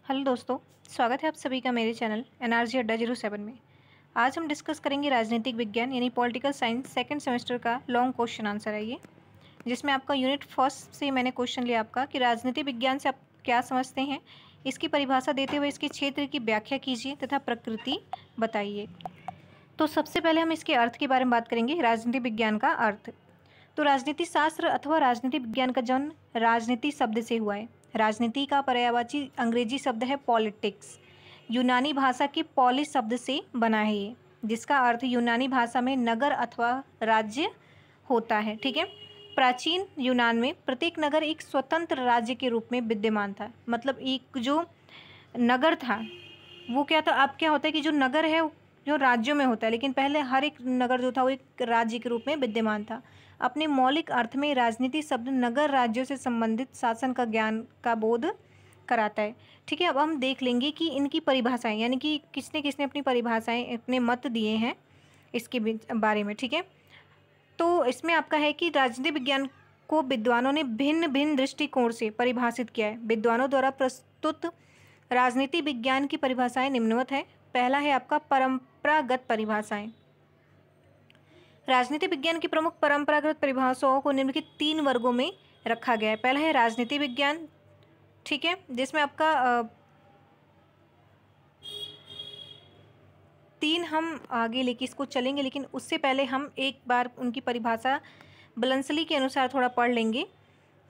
Hello दोस्तों, स्वागत है आप सभी का मेरे चैनल एनआरजी अड्डा 07 में। आज हम डिस्कस करेंगे राजनीतिक विज्ञान यानी पॉलिटिकल साइंस सेकंड सेमेस्टर का लॉन्ग क्वेश्चन आंसर है ये, जिसमें आपका यूनिट फर्स्ट से मैंने क्वेश्चन लिया आपका कि राजनीतिक विज्ञान से आप क्या समझते हैं, इसकी परिभाषा देते हुए इसके क्षेत्र की व्याख्या कीजिए तथा प्रकृति बताइए। तो सबसे पहले हम इसके अर्थ के बारे में बात करेंगे। राजनीतिक विज्ञान का अर्थ, तो राजनीति शास्त्र अथवा राजनीतिक विज्ञान का जन्म राजनीति शब्द से हुआ है। राजनीति का पर्यायवाची अंग्रेजी शब्द है पॉलिटिक्स। यूनानी भाषा के पॉलिस शब्द से बना है ये, जिसका अर्थ यूनानी भाषा में नगर अथवा राज्य होता है। ठीक है, प्राचीन यूनान में प्रत्येक नगर एक स्वतंत्र राज्य के रूप में विद्यमान था। मतलब एक जो नगर था वो क्या था, अब क्या होता है कि जो नगर है जो राज्यों में होता है, लेकिन पहले हर एक नगर जो था वो एक राज्य के रूप में विद्यमान था। अपने मौलिक अर्थ में राजनीति शब्द नगर राज्यों से संबंधित शासन का ज्ञान का बोध कराता है। ठीक है, अब हम देख लेंगे कि इनकी परिभाषाएं, यानी कि किसने किसने अपनी परिभाषाएं अपने मत दिए हैं इसके बारे में। ठीक है, तो इसमें आपका है कि राजनीति विज्ञान को विद्वानों ने भिन्न भिन्न दृष्टिकोण से परिभाषित किया है। विद्वानों द्वारा प्रस्तुत राजनीति विज्ञान की परिभाषाएं निम्नवत है। पहला है आपका परंपरागत परिभाषाएं। राजनीति विज्ञान की प्रमुख परंपरागत परिभाषाओं को निम्नलिखित 3 वर्गों में रखा गया है। पहला है राजनीति विज्ञान, ठीक है, जिसमें आपका 3 हम आगे लेके इसको चलेंगे, लेकिन उससे पहले हम एक बार उनकी परिभाषा बलंसली के अनुसार थोड़ा पढ़ लेंगे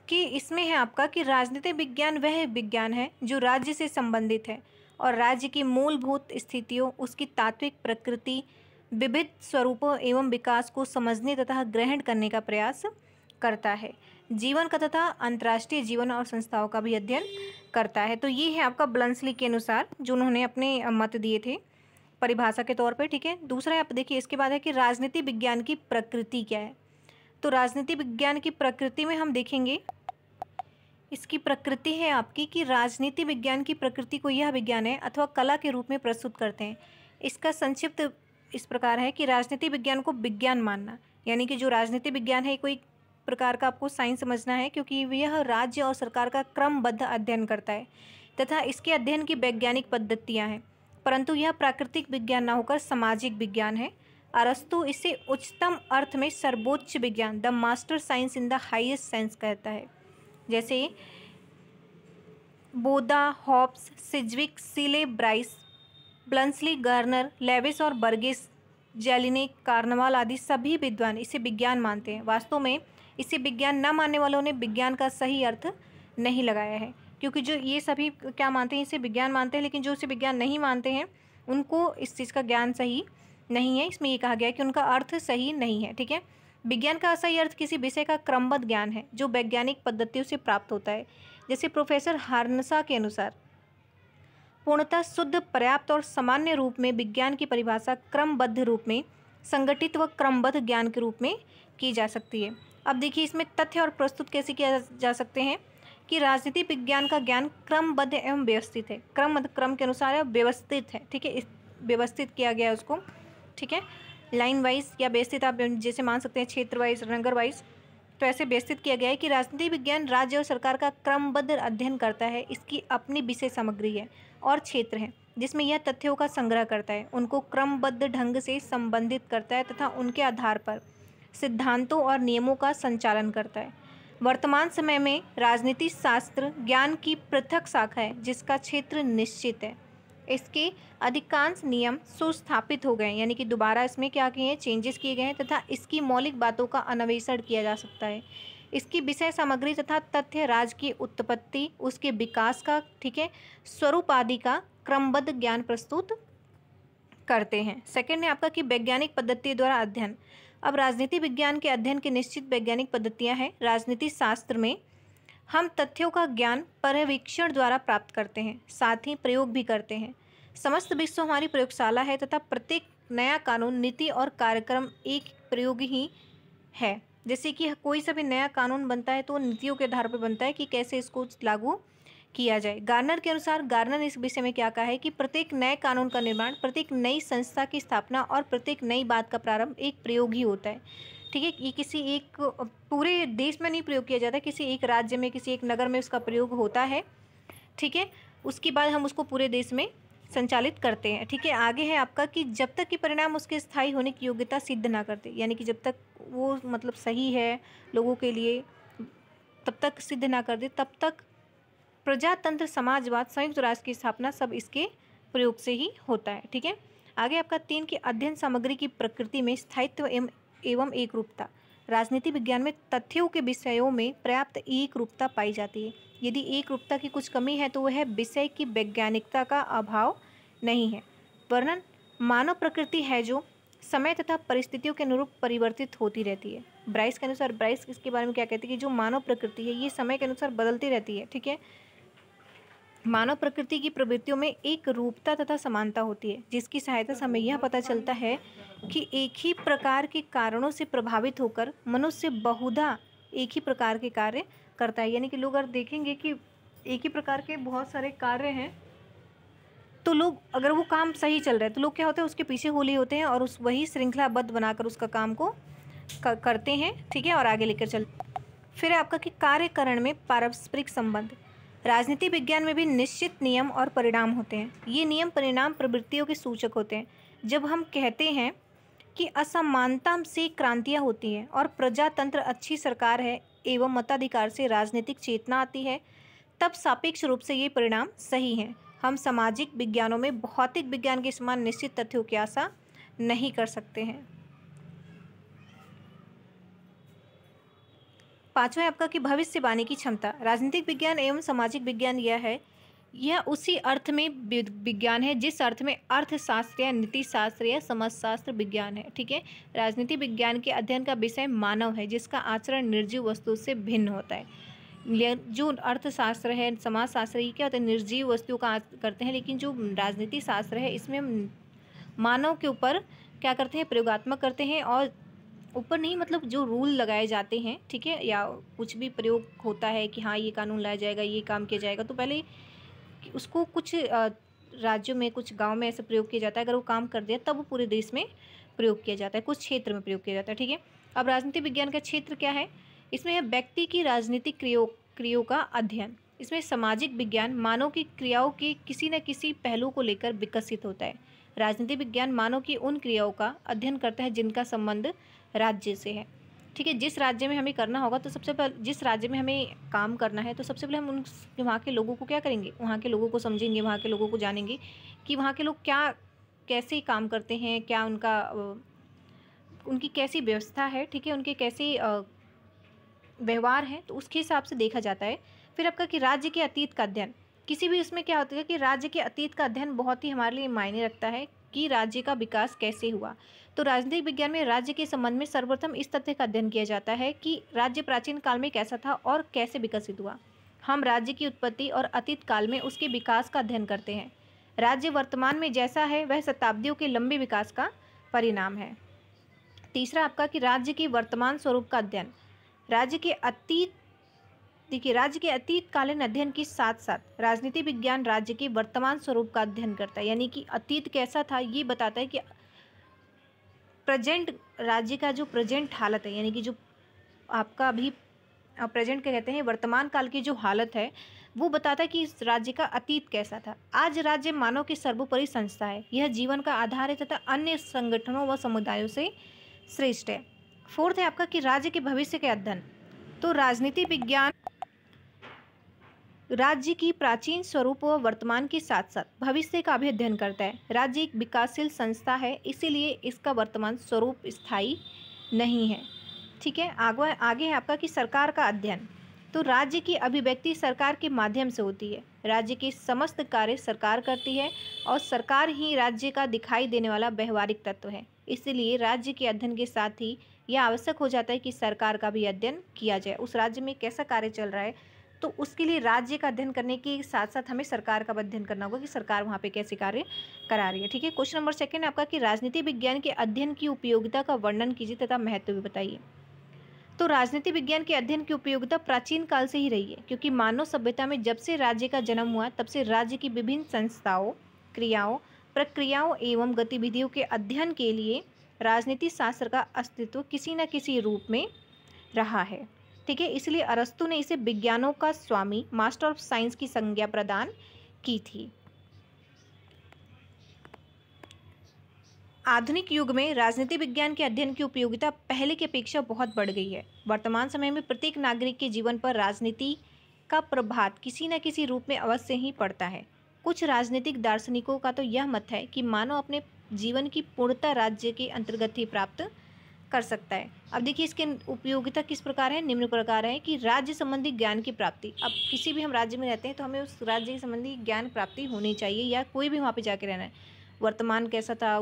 कि इसमें है आपका कि राजनीतिक विज्ञान वह विज्ञान है जो राज्य से संबंधित है और राज्य की मूलभूत स्थितियों, उसकी तात्विक प्रकृति, विविध स्वरूपों एवं विकास को समझने तथा ग्रहण करने का प्रयास करता है। जीवन का तथा अंतर्राष्ट्रीय जीवन और संस्थाओं का भी अध्ययन करता है। तो ये है आपका बलंसली के अनुसार जो उन्होंने अपने मत दिए थे परिभाषा के तौर पे। ठीक है, दूसरा आप देखिए इसके बाद है कि राजनीति विज्ञान की प्रकृति क्या है। तो राजनीति विज्ञान की प्रकृति में हम देखेंगे, इसकी प्रकृति है आपकी कि राजनीति विज्ञान की प्रकृति को यह विज्ञान है अथवा कला के रूप में प्रस्तुत करते हैं। इसका संक्षिप्त इस प्रकार है कि राजनीति विज्ञान को विज्ञान मानना, यानी कि जो राजनीति विज्ञान है कोई प्रकार का आपको साइंस समझना है, क्योंकि यह राज्य और सरकार का क्रमबद्ध अध्ययन करता है तथा इसके अध्ययन की वैज्ञानिक पद्धतियाँ हैं, परंतु यह प्राकृतिक विज्ञान न होकर सामाजिक विज्ञान है। अरस्तु इसे उच्चतम अर्थ में सर्वोच्च विज्ञान, the master science in the highest sense कहता है। जैसे बोदा, हॉब्स, सिज्विक, सीले, ब्राइस, ब्लंसली, गार्नर, लेविस और बर्गेस, जेलिनेक, कार्नवाल आदि सभी विद्वान इसे विज्ञान मानते हैं। वास्तव में इसे विज्ञान न मानने वालों ने विज्ञान का सही अर्थ नहीं लगाया है, क्योंकि जो ये सभी क्या मानते हैं, इसे विज्ञान मानते हैं, लेकिन जो इसे विज्ञान नहीं मानते हैं उनको इस चीज़ का ज्ञान सही नहीं है। इसमें ये कहा गया है कि उनका अर्थ सही नहीं है। ठीक है, विज्ञान का सही अर्थ किसी विषय का क्रमबद्ध ज्ञान है जो वैज्ञानिक पद्धतियों से प्राप्त होता है। जैसे प्रोफेसर हार्नसा के अनुसार पूर्णतः शुद्ध, पर्याप्त और सामान्य रूप में विज्ञान की परिभाषा क्रमबद्ध रूप में संगठित व क्रमबद्ध ज्ञान के रूप में की जा सकती है। अब देखिए इसमें तथ्य और प्रस्तुत कैसे किया जा सकते हैं कि राजनीति विज्ञान का ज्ञान क्रमबद्ध एवं व्यवस्थित है। क्रम के अनुसार है, व्यवस्थित है। ठीक है, व्यवस्थित किया गया है उसको। ठीक है, लाइन वाइज या व्यवस्थित आप जैसे मान सकते हैं, क्षेत्र वाइज, नगर वाइज, तो ऐसे व्यवस्थित किया गया है कि राजनीतिक विज्ञान राज्य और सरकार का क्रमबद्ध अध्ययन करता है। इसकी अपनी विषय सामग्री है और क्षेत्र है जिसमें यह तथ्यों का संग्रह करता है, उनको क्रमबद्ध ढंग से संबंधित करता है तथा उनके आधार पर सिद्धांतों और नियमों का संचालन करता है। वर्तमान समय में राजनीति शास्त्र ज्ञान की पृथक शाखा है जिसका क्षेत्र निश्चित है। इसके अधिकांश नियम सुस्थापित हो गए, यानी कि दोबारा इसमें क्या किए हैं, चेंजेस किए गए हैं तथा इसकी मौलिक बातों का अन्वेषण किया जा सकता है। इसकी विषय सामग्री तथा तथ्य राज्य की उत्पत्ति, उसके विकास का, ठीक है, स्वरूप आदि का क्रमबद्ध ज्ञान प्रस्तुत करते हैं। सेकंड है आपका कि वैज्ञानिक पद्धति द्वारा अध्ययन। अब राजनीति विज्ञान के अध्ययन की निश्चित वैज्ञानिक पद्धतियाँ हैं। राजनीति शास्त्र में हम तथ्यों का ज्ञान पर्यवेक्षण द्वारा प्राप्त करते हैं, साथ ही प्रयोग भी करते हैं। समस्त विश्व हमारी प्रयोगशाला है तथा प्रत्येक नया कानून, नीति और कार्यक्रम एक प्रयोग ही है। जैसे कि कोई सा भी नया कानून बनता है तो नीतियों के आधार पर बनता है कि कैसे इसको लागू किया जाए। गार्नर के अनुसार, गार्नर इस विषय में क्या कहा है कि प्रत्येक नए कानून का निर्माण, प्रत्येक नई संस्था की स्थापना और प्रत्येक नई बात का प्रारंभ एक प्रयोग ही होता है। ठीक है, ये किसी एक पूरे देश में नहीं प्रयोग किया जाता, किसी एक राज्य में, किसी एक नगर में उसका प्रयोग होता है। ठीक है, उसके बाद हम उसको पूरे देश में संचालित करते हैं। ठीक है, आगे है आपका कि जब तक कि परिणाम उसके स्थायी होने की योग्यता सिद्ध ना करते, यानी कि जब तक वो मतलब सही है लोगों के लिए तब तक सिद्ध ना कर दे, तब तक प्रजातंत्र, समाजवाद, संयुक्त राष्ट्र की स्थापना सब इसके प्रयोग से ही होता है। ठीक है, आगे आपका 3 की अध्ययन सामग्री की प्रकृति में स्थायित्व एवं एक रूपता। राजनीति विज्ञान में तथ्यों के विषयों में पर्याप्त एक रूपता पाई जाती है। यदि एक रूपता की कुछ कमी है तो वह विषय की वैज्ञानिकता का अभाव नहीं है। वर्णन मानव प्रकृति है जो समय तथा परिस्थितियों के अनुरूप परिवर्तित होती रहती है। ब्राइस के अनुसार, ब्राइस इसके बारे में क्या कहती है कि जो मानव प्रकृति है ये समय के अनुसार बदलती रहती है। ठीक है, मानव प्रकृति की प्रवृत्तियों में एक रूपता तथा समानता होती है, जिसकी सहायता से हमें यह पता चलता है कि एक ही प्रकार के कारणों से प्रभावित होकर मनुष्य बहुधा एक ही प्रकार के कार्य करता है। यानी कि लोग अगर देखेंगे कि एक ही प्रकार के बहुत सारे कार्य हैं, तो लोग अगर वो काम सही चल रहा है तो लोग क्या होते हैं उसके पीछे होली होते हैं और उस वही श्रृंखलाबद्ध बनाकर उसका काम को करते हैं। ठीक है, और आगे लेकर चलते। फिर आपका कि कार्यकरण में पारस्परिक संबंध। राजनीति विज्ञान में भी निश्चित नियम और परिणाम होते हैं। ये नियम परिणाम प्रवृत्तियों के सूचक होते हैं। जब हम कहते हैं कि असमानता से क्रांतियाँ होती हैं और प्रजातंत्र अच्छी सरकार है एवं मताधिकार से राजनीतिक चेतना आती है, तब सापेक्ष रूप से ये परिणाम सही हैं। हम सामाजिक विज्ञानों में भौतिक विज्ञान के समान निश्चित तथ्यों की आशा नहीं कर सकते हैं। पांचवा आपका कि भविष्यवाणी की क्षमता। राजनीतिक विज्ञान एवं सामाजिक विज्ञान यह उसी अर्थ में विज्ञान है जिस अर्थ में अर्थशास्त्र या नीतिशास्त्र या समाजशास्त्र विज्ञान है। ठीक है, राजनीति विज्ञान के अध्ययन का विषय मानव है जिसका आचरण निर्जीव वस्तु से भिन्न होता है। जो अर्थशास्त्र है, समाजशास्त्र, ये क्या होता है, निर्जीव वस्तुओं का करते हैं, लेकिन जो राजनीति शास्त्र है इसमें मानव के ऊपर क्या करते हैं, प्रयोगात्मक करते हैं और ऊपर नहीं मतलब जो रूल लगाए जाते हैं। ठीक है, या कुछ भी प्रयोग होता है कि हाँ ये कानून लाया जाएगा, ये काम किया जाएगा, तो पहले उसको कुछ राज्यों में, कुछ गांव में ऐसे प्रयोग किया जाता है। अगर वो काम कर दिया तब वो पूरे देश में प्रयोग किया जाता है, कुछ क्षेत्र में प्रयोग किया जाता है। ठीक है, अब राजनीति विज्ञान का क्षेत्र क्या है, इसमें है व्यक्ति की राजनीतिक क्रियाओं का अध्ययन। इसमें सामाजिक विज्ञान मानव की क्रियाओं के किसी न किसी पहलू को लेकर विकसित होता है। राजनीति विज्ञान मानव की उन क्रियाओं का अध्ययन करता है जिनका संबंध राज्य से है। ठीक है, जिस राज्य में हमें करना होगा तो सबसे पहले जिस राज्य में हमें काम करना है तो सबसे पहले हम वहाँ के लोगों को क्या करेंगे, वहाँ के लोगों को समझेंगे, वहाँ के लोगों को जानेंगे कि वहाँ के लोग क्या कैसे काम करते हैं, क्या उनकी कैसी व्यवस्था है। ठीक है, उनके कैसे व्यवहार है, तो उसके हिसाब से देखा जाता है। फिर आपका कि राज्य के अतीत का अध्ययन। किसी भी उसमें क्या होता है कि राज्य के अतीत का अध्ययन बहुत ही हमारे लिए मायने रखता है कि राज्य का विकास कैसे हुआ। तो राजनीतिक विज्ञान में राज्य के संबंध में सर्वप्रथम इस तथ्य का अध्ययन किया जाता है कि राज्य प्राचीन काल में कैसा था और कैसे विकसित हुआ। हम राज्य की उत्पत्ति और अतीत काल में उसके विकास का अध्ययन करते हैं। राज्य वर्तमान में जैसा है वह शताब्दियों के लंबे विकास का परिणाम है। तीसरा आपका कि राज्य के वर्तमान स्वरूप का अध्ययन। राज्य के अतीतकालीन अध्ययन के साथ साथ राजनीति विज्ञान राज्य के वर्तमान स्वरूप का अध्ययन करता है, यानी कि अतीत कैसा था ये बताता है कि प्रेजेंट राज्य का जो प्रेजेंट हालत है, यानी कि जो आपका अभी प्रेजेंट क्या कहते हैं, वर्तमान काल की जो हालत है वो बताता है कि इस राज्य का अतीत कैसा था। आज राज्य मानव की सर्वोपरि संस्था है, यह जीवन का आधार है तथा अन्य संगठनों व समुदायों से श्रेष्ठ है। फोर्थ है आपका कि राज्य के भविष्य के अध्ययन। तो राजनीति विज्ञान राज्य की प्राचीन स्वरूप व वर्तमान के साथ साथ भविष्य का भी अध्ययन करता है। राज्य एक विकासशील संस्था है, इसीलिए इसका वर्तमान स्वरूप स्थायी नहीं है। ठीक है, आगे है आपका कि सरकार का अध्ययन। तो राज्य की अभिव्यक्ति सरकार के माध्यम से होती है। राज्य के समस्त कार्य सरकार करती है और सरकार ही राज्य का दिखाई देने वाला व्यवहारिक तत्व है। इसलिए राज्य के अध्ययन के साथ ही यह आवश्यक हो जाता है कि सरकार का भी अध्ययन किया जाए। उस राज्य में कैसा कार्य चल रहा है, तो उसके लिए राज्य का अध्ययन करने के साथ साथ हमें सरकार का अध्ययन करना होगा कि सरकार वहाँ पे कैसे कार्य करा रही है। ठीक है, क्वेश्चन नंबर 2 आपका कि राजनीति विज्ञान के अध्ययन की उपयोगिता का वर्णन कीजिए तथा महत्व भी बताइए। तो राजनीति विज्ञान के अध्ययन की उपयोगिता प्राचीन काल से ही रही है, क्योंकि मानव सभ्यता में जब से राज्य का जन्म हुआ तब से राज्य की विभिन्न संस्थाओं, क्रियाओं, प्रक्रियाओं एवं गतिविधियों के अध्ययन के लिए राजनीति शास्त्र का अस्तित्व किसी न किसी रूप में रहा है। ठीक है, इसलिए अरस्तु ने इसे विज्ञानों का स्वामी, मास्टर ऑफ साइंस की संज्ञा प्रदान की थी। आधुनिक युग में राजनीति विज्ञान के अध्ययन की उपयोगिता पहले की अपेक्षा बहुत बढ़ गई है। वर्तमान समय में प्रत्येक नागरिक के जीवन पर राजनीति का प्रभाव किसी न किसी रूप में अवश्य ही पड़ता है। कुछ राजनीतिक दार्शनिकों का तो यह मत है कि मानव अपने जीवन की पूर्णता राज्य के अंतर्गत ही प्राप्त कर सकता है। अब देखिए इसकी उपयोगिता किस प्रकार है, निम्न प्रकार है कि राज्य संबंधी ज्ञान की प्राप्ति। अब किसी भी हम राज्य में रहते हैं तो हमें उस राज्य के संबंधी ज्ञान प्राप्ति होनी चाहिए, या कोई भी वहाँ पे जाके रहना है। वर्तमान कैसा था,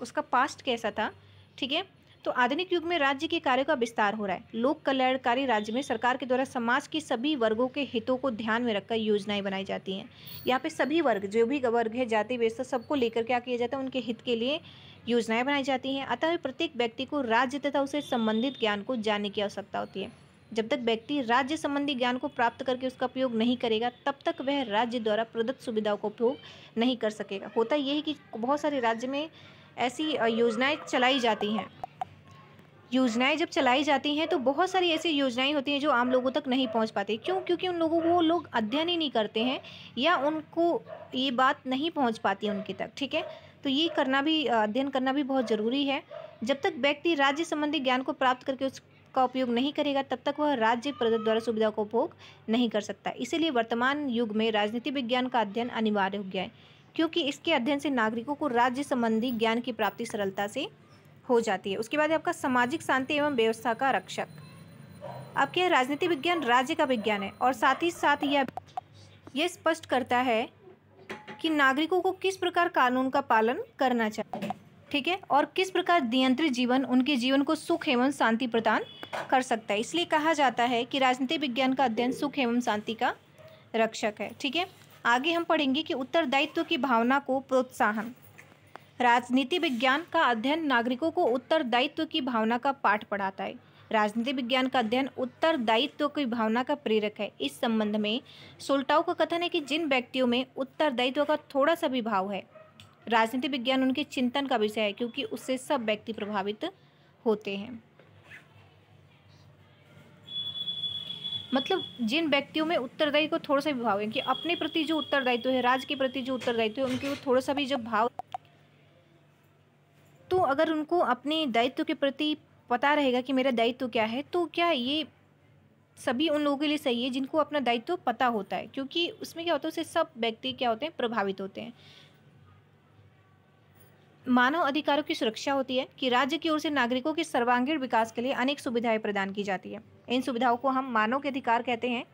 उसका पास्ट कैसा था, ठीक है। तो आधुनिक युग में राज्य के कार्यों का विस्तार हो रहा है। लोक कल्याणकारी राज्य में सरकार के द्वारा समाज के सभी वर्गों के हितों को ध्यान में रखकर योजनाएं बनाई जाती हैं। यहाँ पे सभी वर्ग, जो भी वर्ग है, जाति व्यवस्था, सबको लेकर क्या किया जाता है, उनके हित के लिए योजनाएं बनाई जाती हैं। अतः प्रत्येक व्यक्ति को राज्य तथा उसे संबंधित ज्ञान को जानने की आवश्यकता होती है। जब तक व्यक्ति राज्य संबंधी ज्ञान को प्राप्त करके उसका उपयोग नहीं करेगा, तब तक वह राज्य द्वारा प्रदत्त सुविधाओं का उपयोग नहीं कर सकेगा। होता यह है कि बहुत सारे राज्य में ऐसी योजनाएं चलाई जाती हैं। योजनाएं जब चलाई जाती हैं तो बहुत सारी ऐसी योजनाएं होती हैं जो आम लोगों तक नहीं पहुंच पाती। क्यों? क्योंकि उन लोगों को लोग अध्ययन ही नहीं करते हैं, या उनको ये बात नहीं पहुंच पाती उनके तक, ठीक है। तो ये करना भी, अध्ययन करना भी बहुत ज़रूरी है। जब तक व्यक्ति राज्य संबंधी ज्ञान को प्राप्त करके उसका उपयोग नहीं करेगा, तब तक वह राज्य प्रदत्त द्वारा सुविधाओं का उपभोग नहीं कर सकता। इसीलिए वर्तमान युग में राजनीति विज्ञान का अध्ययन अनिवार्य हो गया है, क्योंकि इसके अध्ययन से नागरिकों को राज्य संबंधी ज्ञान की प्राप्ति सरलता से हो जाती है। उसके बाद आपका सामाजिक शांति एवं व्यवस्था का रक्षक। अब क्या है, राजनीति विज्ञान राज्य का विज्ञान है, और साथ ही साथ यह स्पष्ट करता है कि नागरिकों को किस प्रकार कानून का पालन करना चाहिए, ठीक है, और किस प्रकार नियंत्रित जीवन उनके जीवन को सुख एवं शांति प्रदान कर सकता है। इसलिए कहा जाता है कि राजनीति विज्ञान का अध्ययन सुख एवं शांति का रक्षक है, ठीक है। आगे हम पढ़ेंगे कि उत्तरदायित्व की भावना को प्रोत्साहन। राजनीति विज्ञान का अध्ययन नागरिकों को उत्तरदायित्व की भावना का पाठ पढ़ाता है। राजनीति विज्ञान का अध्ययन उत्तरदायित्व की भावना का प्रेरक है। इस संबंध में सोल्टाउ का कथन है कि जिन व्यक्तियों में उत्तरदायित्व का थोड़ा सा भी भाव है, राजनीति विज्ञान उनके चिंतन का विषय है, क्योंकि उससे सब व्यक्ति प्रभावित होते हैं। मतलब जिन व्यक्तियों में उत्तरदायित्व को थोड़ा सा भी भाव है, कि अपने प्रति जो उत्तरदायित्व है, राज्य के प्रति जो उत्तरदायित्व है, उनके थोड़ा सा भी जब भाव, तो अगर उनको अपने दायित्व के प्रति पता रहेगा कि मेरा दायित्व क्या है, तो क्या ये सभी उन लोगों के लिए सही है जिनको अपना दायित्व पता होता है, क्योंकि उसमें क्या होता है, उससे सब व्यक्ति क्या होते हैं, प्रभावित होते हैं। मानव अधिकारों की सुरक्षा होती है कि राज्य की ओर से नागरिकों के सर्वांगीण विकास के लिए अनेक सुविधाएं प्रदान की जाती है। इन सुविधाओं को हम मानव के अधिकार कहते हैं।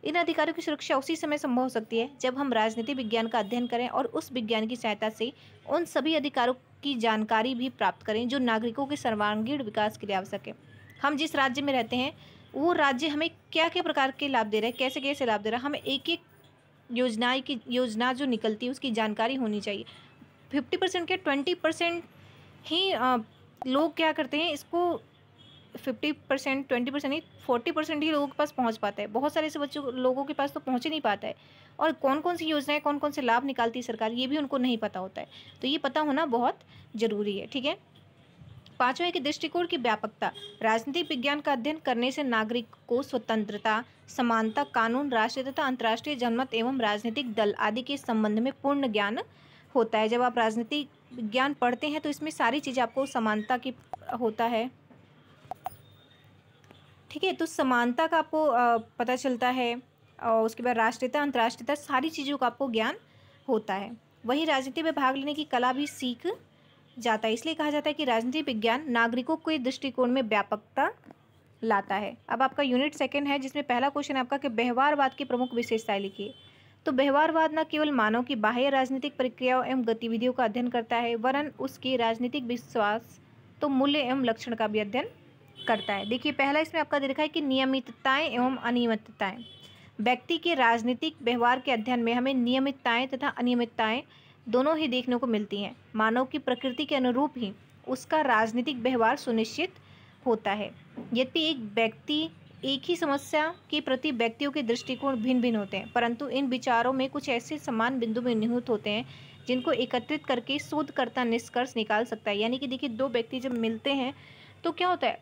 इन अधिकारों की सुरक्षा उसी समय संभव हो सकती है जब हम राजनीति विज्ञान का अध्ययन करें और उस विज्ञान की सहायता से उन सभी अधिकारों की जानकारी भी प्राप्त करें जो नागरिकों के सर्वांगीण विकास के लिए आवश्यक है। हम जिस राज्य में रहते हैं वो राज्य हमें क्या क्या प्रकार के लाभ दे रहा है, कैसे कैसे लाभ दे रहा है, हमें एक एक योजना जो निकलती है उसकी जानकारी होनी चाहिए। 50% के 20% ही लोग क्या करते हैं, इसको 50% 20% नहीं 40% ही लोगों के पास पहुंच पाता है। बहुत सारे ऐसे लोगों के पास तो पहुंच ही नहीं पाता है, और कौन कौन सी योजनाएं, कौन कौन से लाभ निकालती है सरकार, ये भी उनको नहीं पता होता है। तो ये पता होना बहुत ज़रूरी है, ठीक है। पांचवा है कि दृष्टिकोण की व्यापकता। राजनीतिक विज्ञान का अध्ययन करने से नागरिक को स्वतंत्रता, समानता, कानून, राष्ट्रीय तथा अंतर्राष्ट्रीय जनमत एवं राजनीतिक दल आदि के संबंध में पूर्ण ज्ञान होता है। जब आप राजनीतिक विज्ञान पढ़ते हैं तो इसमें सारी चीज़ें आपको समानता की होता है, ठीक है। तो समानता का आपको पता चलता है, और उसके बाद राष्ट्रीयता, अंतर्राष्ट्रीयता, सारी चीज़ों का आपको ज्ञान होता है। वहीं राजनीति में भाग लेने की कला भी सीख जाता है। इसलिए कहा जाता है कि राजनीति विज्ञान नागरिकों के दृष्टिकोण में व्यापकता लाता है। अब आपका यूनिट 2 है, जिसमें पहला क्वेश्चन आपका कि व्यवहारवाद की प्रमुख विशेषताएं लिखिए। तो व्यवहारवाद न केवल मानव की बाह्य राजनीतिक प्रक्रियाओं एवं गतिविधियों का अध्ययन करता है, वरन उसके राजनीतिक विश्वास तो मूल्य एवं लक्षण का भी अध्ययन करता है। देखिए पहला इसमें आपका दे रखा है कि नियमितताएं एवं अनियमितताएं। व्यक्ति के राजनीतिक व्यवहार के अध्ययन में हमें नियमितताएं तथा अनियमितताएं दोनों ही देखने को मिलती हैं। मानव की प्रकृति के अनुरूप ही उसका राजनीतिक व्यवहार सुनिश्चित होता है। यद्यपि एक व्यक्ति एक ही समस्या के प्रति व्यक्तियों के दृष्टिकोण भिन्न भिन्न होते हैं, परंतु इन विचारों में कुछ ऐसे समान बिंदु में निहित होते हैं जिनको एकत्रित करके शोधकर्ता निष्कर्ष निकाल सकता है। यानी कि देखिए 2 व्यक्ति जब मिलते हैं तो क्या होता है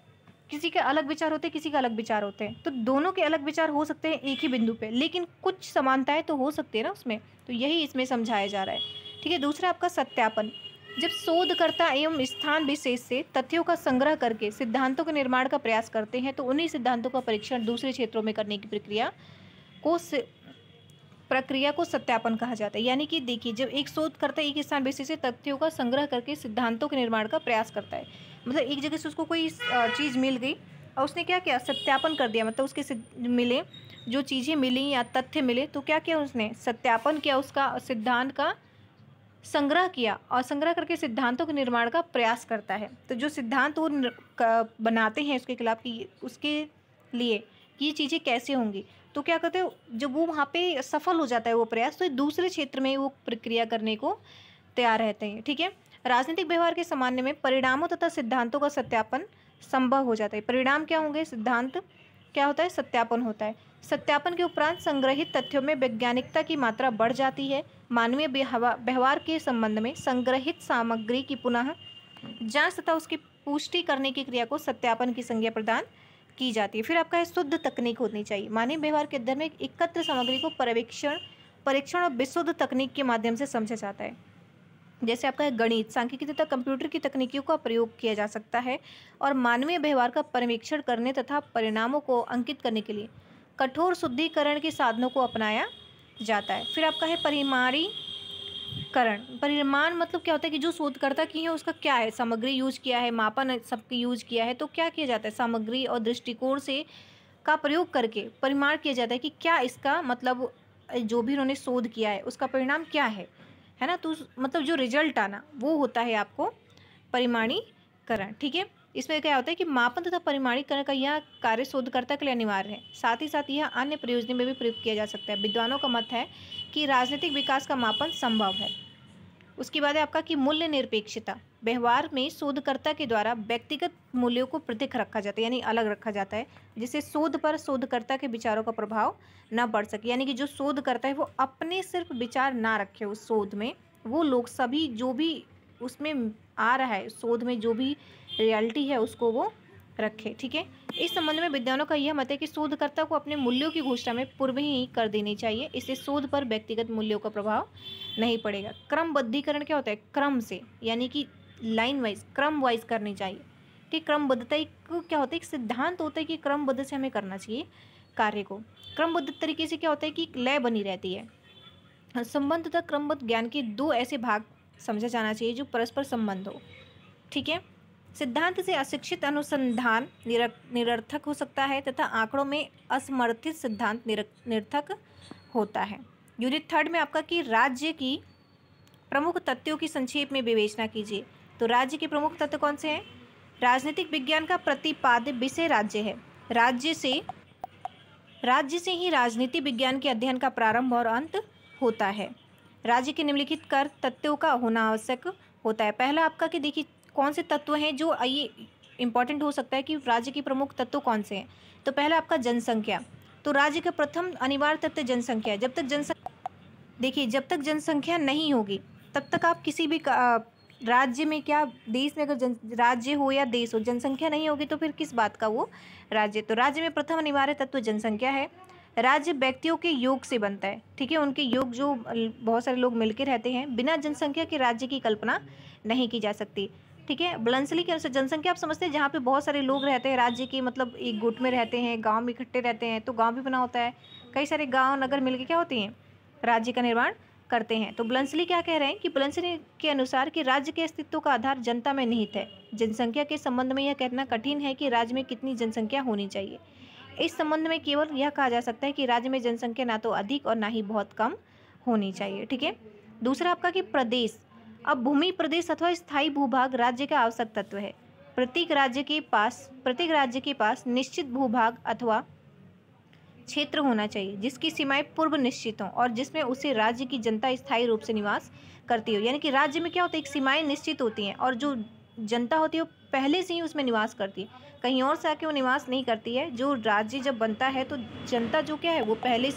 किसी के अलग विचार होते हैं, किसी के अलग विचार होते हैं, तो दोनों के अलग विचार हो सकते हैं एक ही बिंदु पे, लेकिन कुछ समानताएं तो हो सकती है ना उसमें, तो यही इसमें समझाया जा रहा है। ठीक है, दूसरा आपका सत्यापन। जब शोधकर्ता एवं स्थान विशेष से तथ्यों का संग्रह करके सिद्धांतों के निर्माण का प्रयास करते हैं, तो उन्हीं सिद्धांतों का परीक्षण दूसरे क्षेत्रों में करने की प्रक्रिया को सत्यापन कहा जाता है। यानी कि देखिए, जब एक शोधकर्ता एक स्थान विशेष से तथ्यों का संग्रह करके सिद्धांतों के निर्माण का प्रयास करता है, मतलब एक जगह से उसको कोई चीज़ मिल गई और उसने क्या किया, सत्यापन कर दिया, मतलब उसके मिले जो चीज़ें मिली या तथ्य मिले, तो क्या किया उसने, सत्यापन किया, उसका सिद्धांत का संग्रह किया, और संग्रह करके सिद्धांतों के निर्माण का प्रयास करता है। तो जो सिद्धांत वो बनाते हैं उसके खिलाफ की, उसके लिए कि ये चीज़ें कैसे होंगी, तो क्या कहते हैं, जब वो वहाँ पे सफल हो जाता है वो प्रयास, तो दूसरे क्षेत्र में वो प्रक्रिया करने को तैयार रहते हैं। ठीक है, राजनीतिक व्यवहार के सामान्य में परिणामों तथा सिद्धांतों का सत्यापन संभव हो जाता है। परिणाम क्या होंगे, सिद्धांत क्या होता है, सत्यापन होता है। सत्यापन के उपरांत संग्रहित तथ्यों में वैज्ञानिकता की मात्रा बढ़ जाती है। मानवीय व्यवहार के संबंध में संग्रहित सामग्री की पुनः जांच तथा उसकी पुष्टि करने की क्रिया को सत्यापन की संज्ञा प्रदान की जाती है। फिर आपका है शुद्ध तकनीक होनी चाहिए। मानवीय व्यवहार के अध्ययन में एकत्र सामग्री को परीक्षण और विशुद्ध तकनीक के माध्यम से समझा जाता है। जैसे आपका है गणित, सांख्यिकी तथा कंप्यूटर की तकनीकों का प्रयोग किया जा सकता है, और मानवीय व्यवहार का परिवीक्षण करने तथा परिणामों को अंकित करने के लिए कठोर शुद्धिकरण के साधनों को अपनाया जाता है। फिर आपका है परिमाणीकरण। परिमाण मतलब क्या होता है कि जो शोधकर्ता की है उसका क्या है, सामग्री यूज किया है, मापन सबकी यूज किया है, तो क्या किया जाता है, सामग्री और दृष्टिकोण से का प्रयोग करके परिमाण किया जाता है कि क्या इसका मतलब जो भी उन्होंने शोध किया है उसका परिणाम क्या है ना, तो मतलब जो रिजल्ट आना वो होता है आपको परिमाणीकरण। ठीक है, इसमें क्या होता है कि मापन तथा परिमाणीकरण का यह कार्य शोधकर्ता के लिए अनिवार्य है। साथ ही साथ यह अन्य प्रयोजनों में भी प्रयुक्त किया जा सकता है। विद्वानों का मत है कि राजनीतिक विकास का मापन संभव है। उसके बाद है आपका कि मूल्य निरपेक्षता। व्यवहार में शोधकर्ता के द्वारा व्यक्तिगत मूल्यों को पृथक रखा जाता है, यानी अलग रखा जाता है, जिससे शोध पर शोधकर्ता के विचारों का प्रभाव न पड़ सके। यानी कि जो शोध करता है वो अपने सिर्फ विचार ना रखे उस शोध में, वो लोग सभी जो भी उसमें आ रहा है शोध में जो भी रियलिटी है उसको वो रखे। ठीक है, इस संबंध में विद्वानों का यह मत है कि शोधकर्ता को अपने मूल्यों की घोषणा में पूर्व ही कर देनी चाहिए, इससे शोध पर व्यक्तिगत मूल्यों का प्रभाव नहीं पड़ेगा। क्रमबद्धीकरण क्या होता है, क्रम से, यानी कि लाइन वाइज, क्रम वाइज करनी चाहिए। ठीक, क्रमबद्धता एक क्या होता है, एक सिद्धांत होता है कि क्रमबद्ध से हमें करना चाहिए कार्य को। क्रमबद्ध तरीके से क्या होता है कि लय बनी रहती है। संबंध तथा क्रमबद्ध ज्ञान के दो ऐसे भाग समझा जाना चाहिए जो परस्पर संबंध हो। ठीक है, सिद्धांत से अशिक्षित अनुसंधान निरर्थक हो सकता है तथा आंकड़ों में असमर्थित सिद्धांत निरर्थक होता है। यूनिट 3 में आपका कि राज्य की प्रमुख तथ्यों की संक्षेप में विवेचना कीजिए। तो राज्य के प्रमुख तत्व कौन से हैं, राजनीतिक विज्ञान का प्रतिपाद्य विषय राज्य है। राज्य से ही राजनीति विज्ञान के अध्ययन का प्रारंभ और अंत होता है। राज्य के निम्नलिखित कर तथ्यों का होना आवश्यक होता है। पहला आपका कि देखिए कौन से तत्व हैं जो ये इंपॉर्टेंट हो सकता है कि राज्य के प्रमुख तत्व कौन से हैं। तो पहला आपका जनसंख्या। तो राज्य का प्रथम अनिवार्य तत्व जनसंख्या है। जब तक जनसंख्या नहीं होगी तब तक आप किसी भी राज्य में, क्या देश में, अगर राज्य हो या देश हो, जनसंख्या नहीं होगी तो फिर किस बात का वो राज्य। तो राज्य में प्रथम अनिवार्य तत्व जनसंख्या है। राज्य व्यक्तियों के योग से बनता है। ठीक है, उनके योग जो बहुत सारे लोग मिलकर रहते हैं, बिना जनसंख्या के राज्य की कल्पना नहीं की जा सकती। ठीक है, ब्लंसली के अनुसार जनसंख्या आप समझते हैं जहाँ पे बहुत सारे लोग रहते हैं राज्य के, मतलब एक गुट में रहते हैं, गांव में इकट्ठे रहते हैं, तो गांव भी बना होता है। कई सारे गांव नगर मिलके क्या होती हैं, राज्य का निर्माण करते हैं। तो ब्लंसली क्या कह रहे हैं कि ब्लंसली के अनुसार कि राज्य के अस्तित्व का आधार जनता में निहित है। जनसंख्या के संबंध में यह कहना कठिन है कि राज्य में कितनी जनसंख्या होनी चाहिए। इस संबंध में केवल यह कहा जा सकता है कि राज्य में जनसंख्या ना तो अधिक और ना ही बहुत कम होनी चाहिए। ठीक है, दूसरा आपका कि प्रदेश। अब भूमि, प्रदेश अथवा स्थायी भूभाग राज्य का आवश्यक तत्व है। प्रत्येक राज्य के पास निश्चित भूभाग अथवा क्षेत्र होना चाहिए जिसकी सीमाएं पूर्व निश्चित हों और जिसमें उसे राज्य की जनता स्थायी रूप से निवास करती हो। यानी कि राज्य में क्या होता है, एक सीमाएं निश्चित होती हैं और जो जनता होती है वो पहले से ही उसमें निवास करती है, कहीं और से आके वो निवास नहीं करती है। जो राज्य जब बनता है तो जनता जो क्या है वो पहले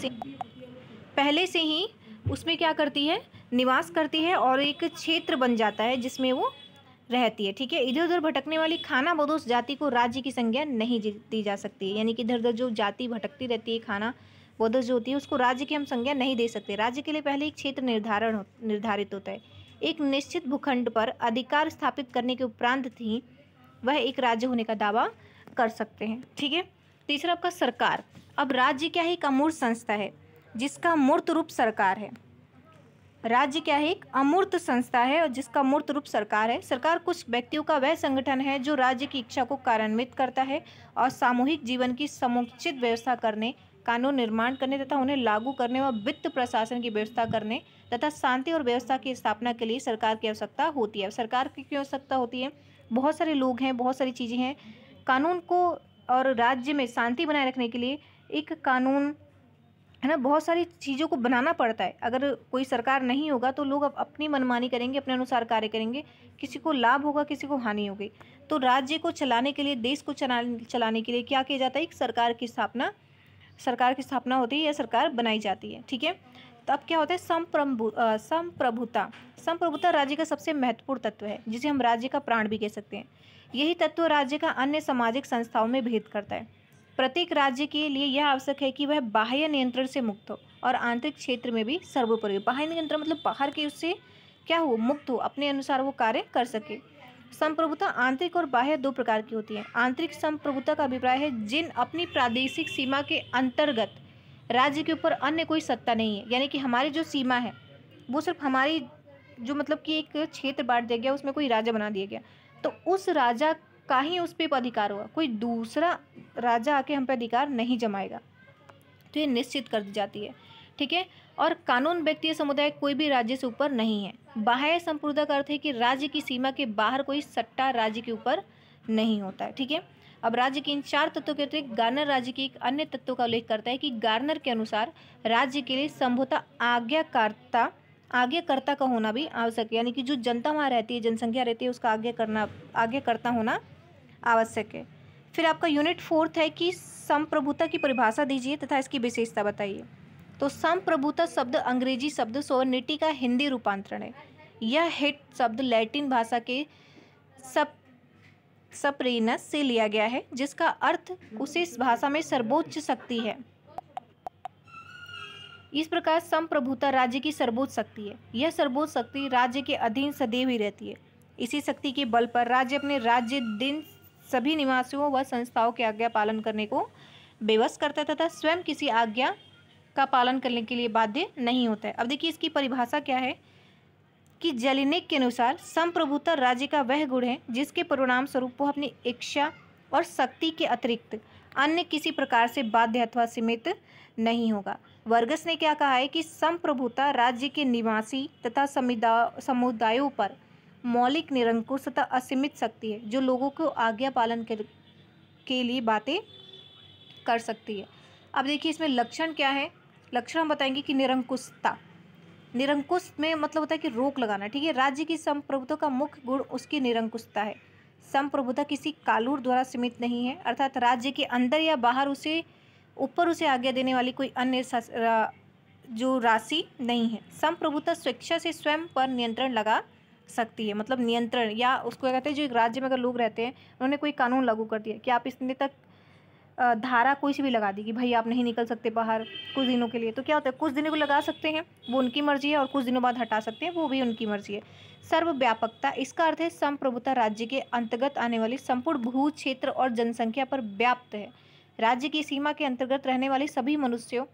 से ही उसमें क्या करती है, निवास करती है और एक क्षेत्र बन जाता है जिसमें वो रहती है। ठीक है, इधर उधर भटकने वाली खानाबदोश जाति को राज्य की संज्ञा नहीं दी जा सकती है। यानी कि इधर उधर जो जाति भटकती रहती है, खानाबदोश जो होती है, उसको राज्य की हम संज्ञा नहीं दे सकते। राज्य के लिए पहले एक क्षेत्र निर्धारित होता है। एक निश्चित भूखंड पर अधिकार स्थापित करने के उपरांत ही वह एक राज्य होने का दावा कर सकते हैं। ठीक है, तीसरा आपका सरकार। अब राज्य क्या है? एक अमूर्त संस्था है जिसका मूर्त रूप सरकार है। राज्य क्या है? एक अमूर्त संस्था है और जिसका मूर्त रूप सरकार है। सरकार कुछ व्यक्तियों का वह संगठन है जो राज्य की इच्छा को कार्यान्वित करता है और सामूहिक जीवन की समुचित व्यवस्था करने, कानून निर्माण करने तथा उन्हें लागू करने व वित्त प्रशासन की व्यवस्था करने तथा शांति और व्यवस्था की स्थापना के लिए सरकार की आवश्यकता होती है। सरकार की क्यों आवश्यकता होती है? बहुत सारे लोग हैं, बहुत सारी चीज़ें हैं। कानून को और राज्य में शांति बनाए रखने के लिए एक कानून है ना, बहुत सारी चीज़ों को बनाना पड़ता है। अगर कोई सरकार नहीं होगा तो लोग अपनी मनमानी करेंगे, अपने अनुसार कार्य करेंगे, किसी को लाभ होगा, किसी को हानि होगी। तो राज्य को चलाने के लिए, देश को चलाने के लिए क्या किया जाता है? एक सरकार की स्थापना होती है या सरकार बनाई जाती है। ठीक है, तो अब क्या होता है? संप्रभुता राज्य का सबसे महत्वपूर्ण तत्व है जिसे हम राज्य का प्राण भी कह सकते हैं। यही तत्व राज्य का अन्य सामाजिक संस्थाओं में भेद करता है। प्रत्येक राज्य के लिए यह आवश्यक है कि वह बाह्य नियंत्रण से मुक्त हो और आंतरिक क्षेत्र में भी सर्वोपरि हो। बाह्य नियंत्रण मतलब बाहर के उससे क्या हो? मुक्त हो, अपने अनुसार वो कार्य कर सके। संप्रभुता आंतरिक और बाह्य दो प्रकार की होती है। आंतरिक संप्रभुता का अभिप्राय है जिन अपनी प्रादेशिक सीमा के अंतर्गत राज्य के ऊपर अन्य कोई सत्ता नहीं है। यानी कि हमारी जो सीमा है वो सिर्फ हमारी, जो मतलब कि एक क्षेत्र बांट दिया गया, उसमें कोई राजा बना दिया गया, तो उस राजा का ही उस पर अधिकार होगा, कोई दूसरा राजा आके हम पे अधिकार नहीं जमाएगा। तो ये निश्चित कर दी जाती है। ठीक है, और कानून व्यक्ति समुदाय कोई भी राज्य से ऊपर नहीं है। बाह्य संप्रभुता का अर्थ है कि राज्य की सीमा के बाहर कोई सट्टा राज्य के ऊपर नहीं होता है। ठीक है, अब राज्य के इन चार तत्वों के अतिरिक्त गार्नर राज्य के एक अन्य तत्व का उल्लेख करता है कि गार्नर के अनुसार राज्य के लिए संभवतः आज्ञाकर्ता का होना भी आवश्यक है। यानी कि जो जनता वहाँ रहती है, जनसंख्या रहती है, उसका आज्ञाकर्ता होना आवश्यक है। फिर आपका यूनिट 4 है कि संप्रभुता की परिभाषा दीजिए तथा इसकी विशेषता बताइए। तो संप्रभुता शब्द अंग्रेजी शब्द सोवर्निटी का हिंदी रूपांतरण है। यह हिट शब्द लैटिन भाषा के सप्रेनस से लिया गया है जिसका अर्थ उसे इस भाषा में सर्वोच्च शक्ति है। इस प्रकार संप्रभुता राज्य की सर्वोच्च शक्ति है। यह सर्वोच्च शक्ति राज्य के अधीन सदैव ही रहती है। इसी शक्ति के बल पर राज्य अपने राज्य दिन सभी निवासियों व संस्थाओं के आज्ञा पालन करने को विवश करता है तथा स्वयं किसी आज्ञा का पालन करने के लिए बाध्य नहीं होता है। अब देखिए इसकी परिभाषा क्या है कि जेलिनेक के अनुसार संप्रभुता राज्य का वह गुण है जिसके परिणाम स्वरूप वो अपनी इच्छा और शक्ति के अतिरिक्त अन्य किसी प्रकार से बाध्य अथवा सीमित नहीं होगा। वर्गस ने क्या कहा है कि संप्रभुता राज्य के निवासी तथा समुदायों पर मौलिक निरंकुश तथा असीमित शक्ति है जो लोगों को आज्ञा पालन के लिए बातें कर सकती है। अब देखिए इसमें लक्षण क्या है? लक्षण हम बताएंगे कि निरंकुशता, निरंकुश में मतलब होता है कि रोक लगाना। ठीक है, राज्य की संप्रभुता का मुख्य गुण उसकी निरंकुशता है। संप्रभुता किसी कानून द्वारा सीमित नहीं है, अर्थात राज्य के अंदर या बाहर उसे ऊपर उसे आज्ञा देने वाली कोई अन्य जो राशि नहीं है। संप्रभुता स्वेच्छा से स्वयं पर नियंत्रण लगा सकती है। मतलब नियंत्रण, या उसको कहते हैं जो एक राज्य में अगर लोग रहते हैं, उन्होंने कोई कानून लागू कर दिया कि आप इतने तक धारा कोई सी भी लगा दी कि भाई आप नहीं निकल सकते बाहर कुछ दिनों के लिए, तो क्या होता है कुछ दिनों को लगा सकते हैं, वो उनकी मर्जी है, और कुछ दिनों बाद हटा सकते हैं, वो भी उनकी मर्जी है। सर्वव्यापकता, इसका अर्थ है संप्रभुता राज्य के अंतर्गत आने वाली संपूर्ण भू क्षेत्र और जनसंख्या पर व्याप्त है। राज्य की सीमा के अंतर्गत रहने वाले सभी मनुष्यों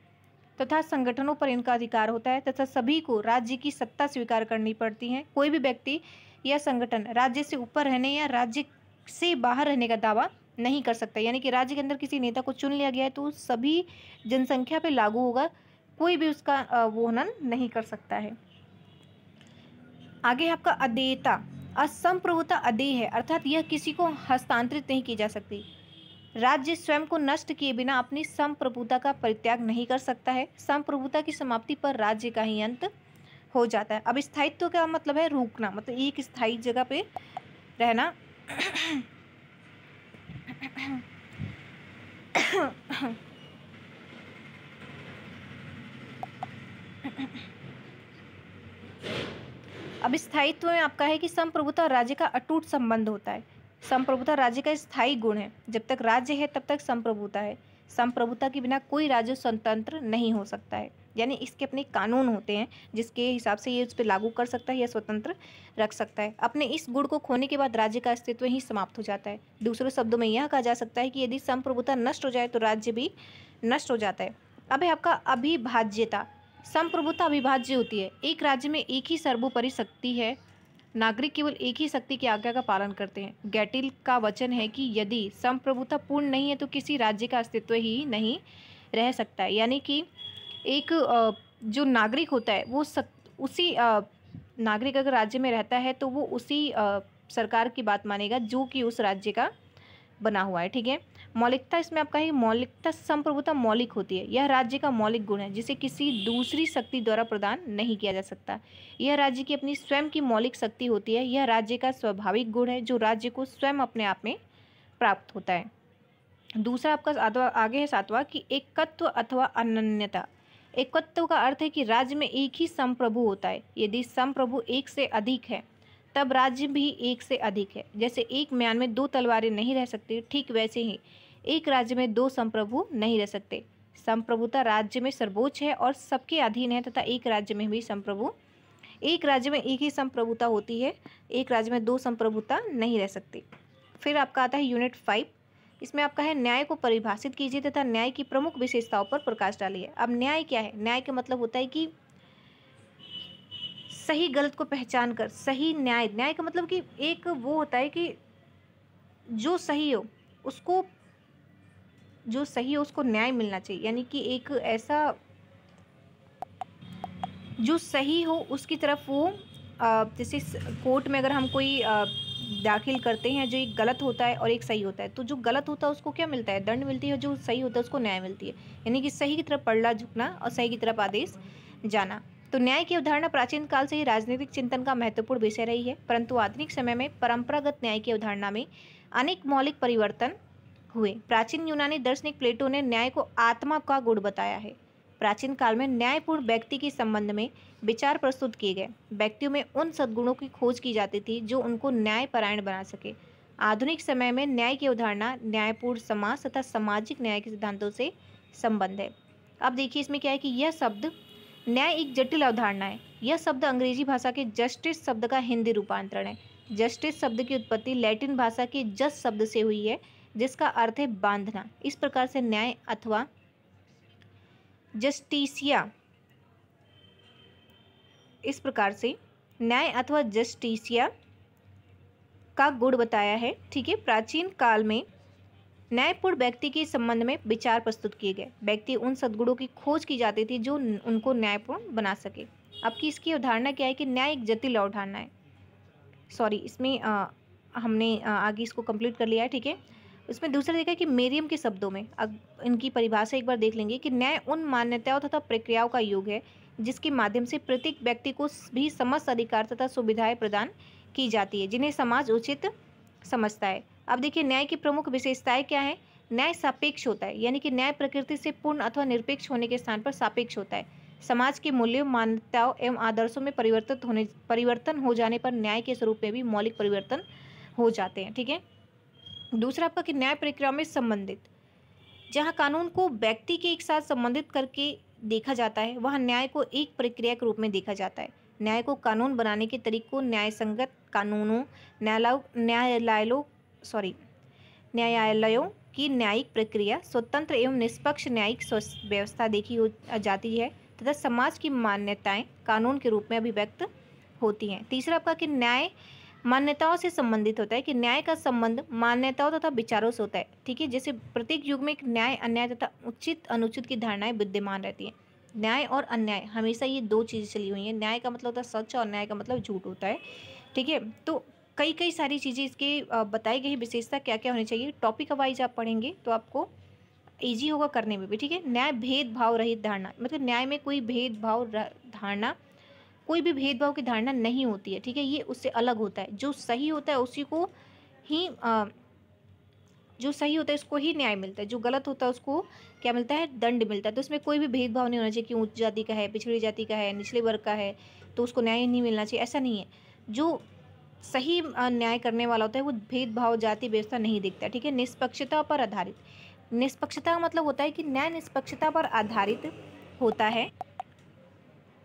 तथा संगठनों पर इनका अधिकार होता है तथा सभी को राज्य की सत्ता स्वीकार करनी पड़ती है। कोई भी व्यक्ति या संगठन राज्य से ऊपर रहने या राज्य से बाहर रहने का दावा नहीं कर सकता। यानी कि राज्य के अंदर किसी नेता को चुन लिया गया है तो सभी जनसंख्या पे लागू होगा, कोई भी उसका वो हनन नहीं कर सकता है। आगे आपका अदेयता। असंप्रभुता अदेय है, अर्थात यह किसी को हस्तांतरित नहीं की जा सकती। राज्य स्वयं को नष्ट किए बिना अपनी संप्रभुता का परित्याग नहीं कर सकता है। संप्रभुता की समाप्ति पर राज्य का ही अंत हो जाता है। अब स्थायित्व का मतलब है रुकना, मतलब एक स्थायी जगह पे रहना। अब स्थायित्व में आपका है कि संप्रभुता और राज्य का अटूट संबंध होता है। संप्रभुता राज्य का स्थायी गुण है। जब तक राज्य है तब तक संप्रभुता है। संप्रभुता के बिना कोई राज्य स्वतंत्र नहीं हो सकता है, यानी इसके अपने कानून होते हैं जिसके हिसाब से ये उस पर लागू कर सकता है या स्वतंत्र रख सकता है। अपने इस गुण को खोने के बाद राज्य का अस्तित्व ही समाप्त हो जाता है। दूसरे शब्दों में यह कहा जा सकता है कि यदि संप्रभुता नष्ट हो जाए तो राज्य भी नष्ट हो जाता है। अब है आपका अविभाज्यता। संप्रभुता अविभाज्य होती है। एक राज्य में एक ही सर्वोपरि शक्ति है। नागरिक केवल एक ही शक्ति की आज्ञा का पालन करते हैं। गैटिल का वचन है कि यदि संप्रभुता पूर्ण नहीं है तो किसी राज्य का अस्तित्व ही नहीं रह सकता है। यानी कि एक जो नागरिक होता है वो उसी नागरिक अगर राज्य में रहता है तो वो उसी सरकार की बात मानेगा जो कि उस राज्य का बना हुआ है। ठीक है। मौलिकता, इसमें आपका है मौलिकता। संप्रभुता मौलिक होती है। यह राज्य का मौलिक गुण है जिसे किसी दूसरी शक्ति द्वारा प्रदान नहीं किया जा सकता। यह राज्य की अपनी स्वयं की मौलिक शक्ति होती है। यह राज्य का स्वाभाविक गुण है जो राज्य को स्वयं अपने आप में प्राप्त होता है। दूसरा आपका आगे है 7वां कि एकत्व अथवा अनन्यता। एकत्व का अर्थ है कि राज्य में एक ही संप्रभु होता है। यदि संप्रभु एक से अधिक है तब राज्य भी एक से अधिक है। जैसे एक म्यान में 2 तलवारें नहीं रह सकती, ठीक वैसे ही एक राज्य में 2 संप्रभु नहीं रह सकते। संप्रभुता राज्य में सर्वोच्च है और सबके अधीन है तथा एक राज्य में भी संप्रभु, एक राज्य में एक ही संप्रभुता होती है, एक राज्य में 2 संप्रभुता नहीं रह सकती। फिर आपका आता है यूनिट 5। इसमें आपका है न्याय को परिभाषित कीजिए तथा न्याय की प्रमुख विशेषताओं पर प्रकाश डालिए। अब न्याय क्या है? न्याय का मतलब होता है कि सही गलत को पहचान कर सही न्याय। न्याय का मतलब कि एक वो होता है कि जो सही हो उसको न्याय मिलना चाहिए। यानी कि एक ऐसा जो सही हो उसकी तरफ वो जैसे कोर्ट में अगर हम कोई दाखिल करते हैं, जो एक गलत होता है और एक सही होता है, तो जो गलत होता है उसको क्या मिलता है? दंड मिलती है। जो सही होता है उसको न्याय मिलती है। यानी कि सही की तरफ पलड़ा झुकना और सही की तरफ आदेश जाना। तो न्याय की अवधारणा प्राचीन काल से ही राजनीतिक चिंतन का महत्वपूर्ण विषय रही है, परंतु आधुनिक समय में परंपरागत न्याय की अवधारणा में अनेक मौलिक परिवर्तन हुए। प्राचीन यूनानी दार्शनिक प्लेटो ने न्याय को आत्मा का गुण बताया है। प्राचीन काल में न्यायपूर्ण व्यक्ति के संबंध में विचार प्रस्तुत किए गए। व्यक्तियों में उन सद्गुणों की खोज की जाती थी जो उनको न्यायपरायण बना सके। आधुनिक समय में न्याय की अवधारणा न्यायपूर्ण समाज तथा सामाजिक न्याय के सिद्धांतों से संबंध है। अब देखिए इसमें क्या है कि यह शब्द न्याय एक जटिल अवधारणा है। यह शब्द अंग्रेजी भाषा के जस्टिस शब्द का हिंदी रूपांतरण है। जस्टिस शब्द की उत्पत्ति लैटिन भाषा के जस शब्द से हुई है जिसका अर्थ है बांधना। इस प्रकार से न्याय अथवा जस्टिसिया का गुण बताया है। ठीक है। प्राचीन काल में न्यायपूर्ण व्यक्ति के संबंध में विचार प्रस्तुत किए गए। व्यक्ति उन सद्गुणों की खोज की जाती थी जो उनको न्यायपूर्ण बना सके। अब की इसकी अवधारणा क्या है कि न्याय एक जटिल अवधारणा है। इसमें हमने आगे इसको कंप्लीट कर लिया है। ठीक है। इसमें दूसरा देखा कि मेरियम के शब्दों में इनकी परिभाषा एक बार देख लेंगे कि न्याय उन मान्यताओं तथा प्रक्रियाओं का योग है जिसके माध्यम से प्रत्येक व्यक्ति को भी समस्त अधिकार तथा सुविधाएं प्रदान की जाती है जिन्हें समाज उचित समझता है। अब देखिए न्याय की प्रमुख विशेषताएं क्या है? न्याय सापेक्ष होता है, यानी कि न्याय प्रकृति से पूर्ण अथवा निरपेक्ष होने के स्थान पर सापेक्ष होता है। समाज के मूल्यों, मान्यताओं एवं आदर्शों में परिवर्तन हो जाने पर न्याय के स्वरूप में भी मौलिक परिवर्तन हो जाते हैं। ठीक है। दूसरा आपका कि न्याय प्रक्रिया में संबंधित, जहाँ कानून को व्यक्ति के एक साथ संबंधित करके देखा जाता है वहाँ न्याय को एक प्रक्रिया के रूप में देखा जाता है। न्याय को कानून बनाने के तरीकों, न्यायसंगत कानूनों, न्यायालयों की न्यायिक प्रक्रिया, स्वतंत्र एवं निष्पक्ष न्यायिक व्यवस्था देखी जाती है तथा समाज की मान्यताएं कानून के रूप में अभिव्यक्त होती हैं। तीसरा आपका कि न्याय मान्यताओं से संबंधित होता है कि न्याय का संबंध मान्यताओं तथा विचारों से होता है। ठीक है। जैसे प्रत्येक युग में एक न्याय, अन्याय तथा उचित अनुचित की धारणाएं विद्यमान रहती हैं। न्याय और अन्याय हमेशा ये 2 चीज़ें चली हुई हैं। न्याय का मतलब होता है सच और अन्याय का मतलब झूठ होता है। ठीक है। तो कई सारी चीज़ें इसके बताई गई विशेषता क्या क्या होनी चाहिए, टॉपिक वाइज आप पढ़ेंगे तो आपको ईजी होगा करने में भी। ठीक है। न्याय भेदभाव रहित धारणा, मतलब न्याय में कोई भेदभाव की धारणा नहीं होती है। ठीक है। ये उससे अलग होता है। जो सही होता है उसी को ही जो सही होता है उसको ही न्याय मिलता है, जो गलत होता है उसको क्या मिलता है, दंड मिलता है। तो इसमें कोई भी भेदभाव नहीं होना चाहिए कि उच्च जाति का है, पिछड़ी जाति का है, निचले वर्ग का है तो उसको न्याय नहीं मिलना चाहिए, ऐसा नहीं है। जो सही न्याय करने वाला होता है वो भेदभाव जाति व्यवस्था नहीं देखता, ठीक है। निष्पक्षता पर आधारित, निष्पक्षता का मतलब होता है कि न्याय निष्पक्षता पर आधारित होता है।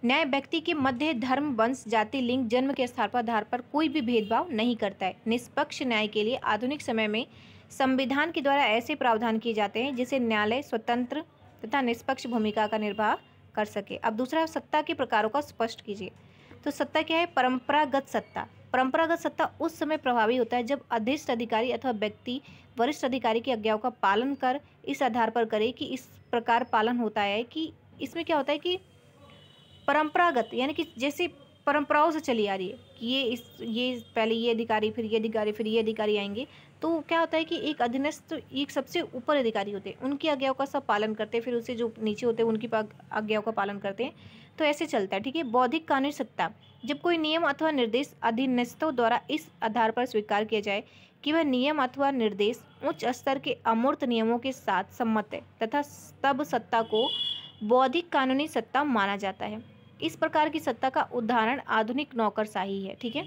न्याय व्यक्ति के मध्य धर्म, वंश, जाति, लिंग, जन्म के स्थान पर आधार पर कोई भी भेदभाव नहीं करता है। निष्पक्ष न्याय के लिए आधुनिक समय में संविधान के द्वारा ऐसे प्रावधान किए जाते हैं जिससे न्यायालय स्वतंत्र तथा निष्पक्ष भूमिका का निर्वाह कर सके। अब दूसरा, सत्ता के प्रकारों का स्पष्ट कीजिए। तो सत्ता क्या है? परंपरागत सत्ता। परंपरागत सत्ता उस समय प्रभावी होता है जब अधीष्ट अधिकारी अथवा व्यक्ति वरिष्ठ अधिकारी की आज्ञाओं का पालन कर इस आधार पर करे कि इस प्रकार पालन होता है कि इसमें क्या होता है कि परंपरागत यानी कि जैसे परंपराओं से चली आ रही है कि ये पहले ये अधिकारी, फिर ये अधिकारी, फिर ये अधिकारी आएंगे। तो क्या होता है कि एक अधीनस्थ एक सबसे ऊपर अधिकारी होते हैं, उनकी आज्ञाओं का सब पालन करते हैं, फिर उससे जो नीचे होते हैं उनकी आज्ञाओं का पालन करते हैं। तो ऐसे चलता है, ठीक है। बौद्धिक कानूनी सत्ता, जब कोई नियम अथवा निर्देश अधीनस्थों द्वारा इस आधार पर स्वीकार किया जाए कि वह नियम अथवा निर्देश उच्च स्तर के अमूर्त नियमों के साथ सम्मत है तथा तब सत्ता को बौद्धिक कानूनी सत्ता माना जाता है। इस प्रकार की सत्ता का उदाहरण आधुनिक नौकरशाही है, ठीक है।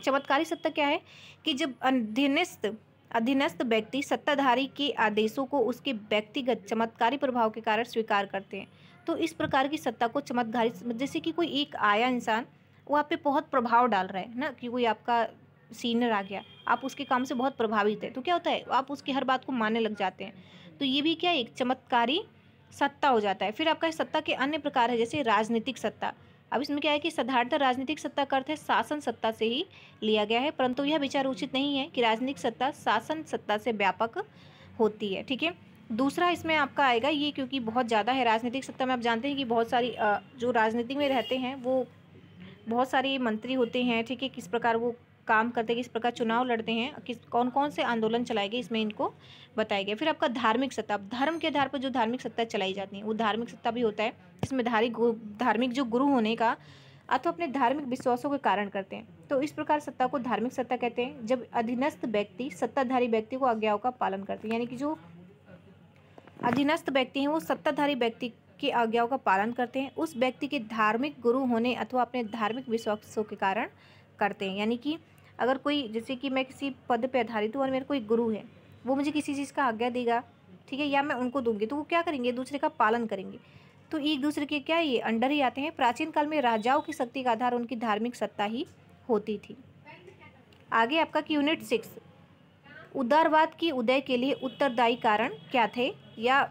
चमत्कारी सत्ता क्या है कि जब अधीनस्थ व्यक्ति सत्ताधारी के आदेशों को उसके व्यक्तिगत चमत्कारी प्रभाव के कारण स्वीकार करते हैं, तो इस प्रकार की सत्ता को चमत्कारी, जैसे कि कोई एक आया इंसान वो आप पे बहुत प्रभाव डाल रहा है ना, कि कोई आपका सीनियर आ गया, आप उसके काम से बहुत प्रभावित है, तो क्या होता है आप उसकी हर बात को मानने लग जाते हैं। तो ये भी क्या एक चमत्कारी सत्ता हो जाता है। फिर आपका सत्ता के अन्य प्रकार है जैसे राजनीतिक सत्ता। अब इसमें क्या है कि साधारणतः राजनीतिक सत्ता का अर्थ है शासन सत्ता से ही लिया गया है, परंतु यह विचार उचित नहीं है कि राजनीतिक सत्ता शासन सत्ता से व्यापक होती है, ठीक है। दूसरा इसमें आपका आएगा ये, क्योंकि बहुत ज़्यादा है राजनीतिक सत्ता में, आप जानते हैं कि बहुत सारी जो राजनीति में रहते हैं वो बहुत सारे मंत्री होते हैं, ठीक है। किस प्रकार वो काम करते हैं, किस प्रकार चुनाव लड़ते हैं, किस कौन कौन से आंदोलन चलाए गए, इसमें इनको बताया गया। फिर आपका धार्मिक सत्ता, धर्म के आधार पर जो धार्मिक सत्ता चलाई जाती है वो धार्मिक सत्ता भी होता है, इसमें धार्मिक जो गुरु होने का अथवा अपने धार्मिक विश्वासों के कारण करते हैं। तो इस प्रकार सत्ता को धार्मिक सत्ता कहते हैं जब अधीनस्थ व्यक्ति सत्ताधारी व्यक्ति को आज्ञाओं का पालन करते हैं, यानी कि जो अधीनस्थ व्यक्ति हैं वो सत्ताधारी व्यक्ति की आज्ञाओं का पालन करते हैं, उस व्यक्ति के धार्मिक गुरु होने अथवा अपने धार्मिक विश्वासों के कारण करते हैं। यानी कि अगर कोई, जैसे कि मैं किसी पद पे आधारित हूँ और मेरा कोई गुरु है, वो मुझे किसी चीज़ का आज्ञा देगा, ठीक है, या मैं उनको दूंगी, तो वो क्या करेंगे, दूसरे का पालन करेंगे, तो एक दूसरे के क्या ये अंडर ही आते हैं। प्राचीन काल में राजाओं की शक्ति का आधार उनकी धार्मिक सत्ता ही होती थी। आगे आपका कि यूनिट 6, उदारवाद की उदय के लिए उत्तरदायी कारण क्या थे, या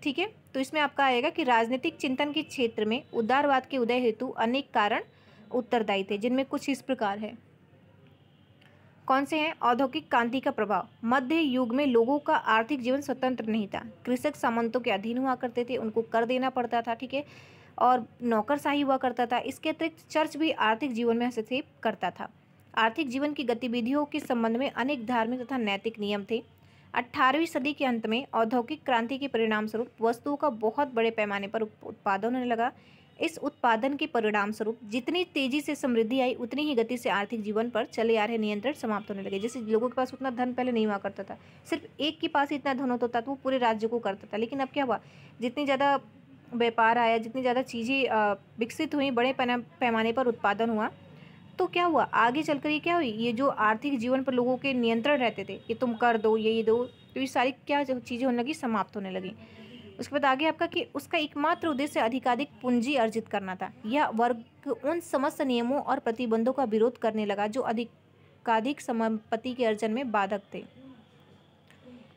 ठीक है। तो इसमें आपका आएगा कि राजनीतिक चिंतन के क्षेत्र में उदारवाद के उदय हेतु अनेक कारण उत्तरदायी थे, जिनमें कुछ इस प्रकार है। कौन से हैं? औद्योगिक क्रांति का प्रभाव, मध्य युग में लोगों का आर्थिक जीवन स्वतंत्र नहीं था, कृषक सामंतों के अधीन हुआ करते थे, उनको कर देना पड़ता था, ठीक है, और नौकरशाही हुआ करता था। इसके अतिरिक्त चर्च भी आर्थिक जीवन में हस्तक्षेप करता था। आर्थिक जीवन की गतिविधियों के संबंध में अनेक धार्मिक तथा नैतिक नियम थे। 18वीं सदी के अंत में औद्योगिक क्रांति के परिणाम स्वरूप वस्तुओं का बहुत बड़े पैमाने पर उत्पादन होने लगा। इस उत्पादन के परिणाम स्वरूप जितनी तेजी से समृद्धि आई उतनी ही गति से आर्थिक जीवन पर चले आ रहे नियंत्रण समाप्त होने लगे। जैसे लोगों के पास उतना धन पहले नहीं हुआ करता था, सिर्फ एक के पास इतना धन होता था तो वो पूरे राज्य को करता था। लेकिन अब क्या हुआ, जितनी ज़्यादा व्यापार आया, जितनी ज़्यादा चीज़ें विकसित हुई, बड़े पैमाने पर उत्पादन हुआ, तो क्या हुआ आगे चलकर, ये क्या हुई, ये जो आर्थिक जीवन पर लोगों के नियंत्रण रहते थे कि तुम कर दो, ये दो, तो ये सारी क्या चीज़ें होने लगी, समाप्त होने लगी। उसके बाद आगे आपका कि उसका एकमात्र उद्देश्य अधिकाधिक पूंजी अर्जित करना था। यह वर्ग उन समस्त नियमों और प्रतिबंधों का विरोध करने लगा जो अधिकाधिक संपत्ति के अर्जन में बाधक थे,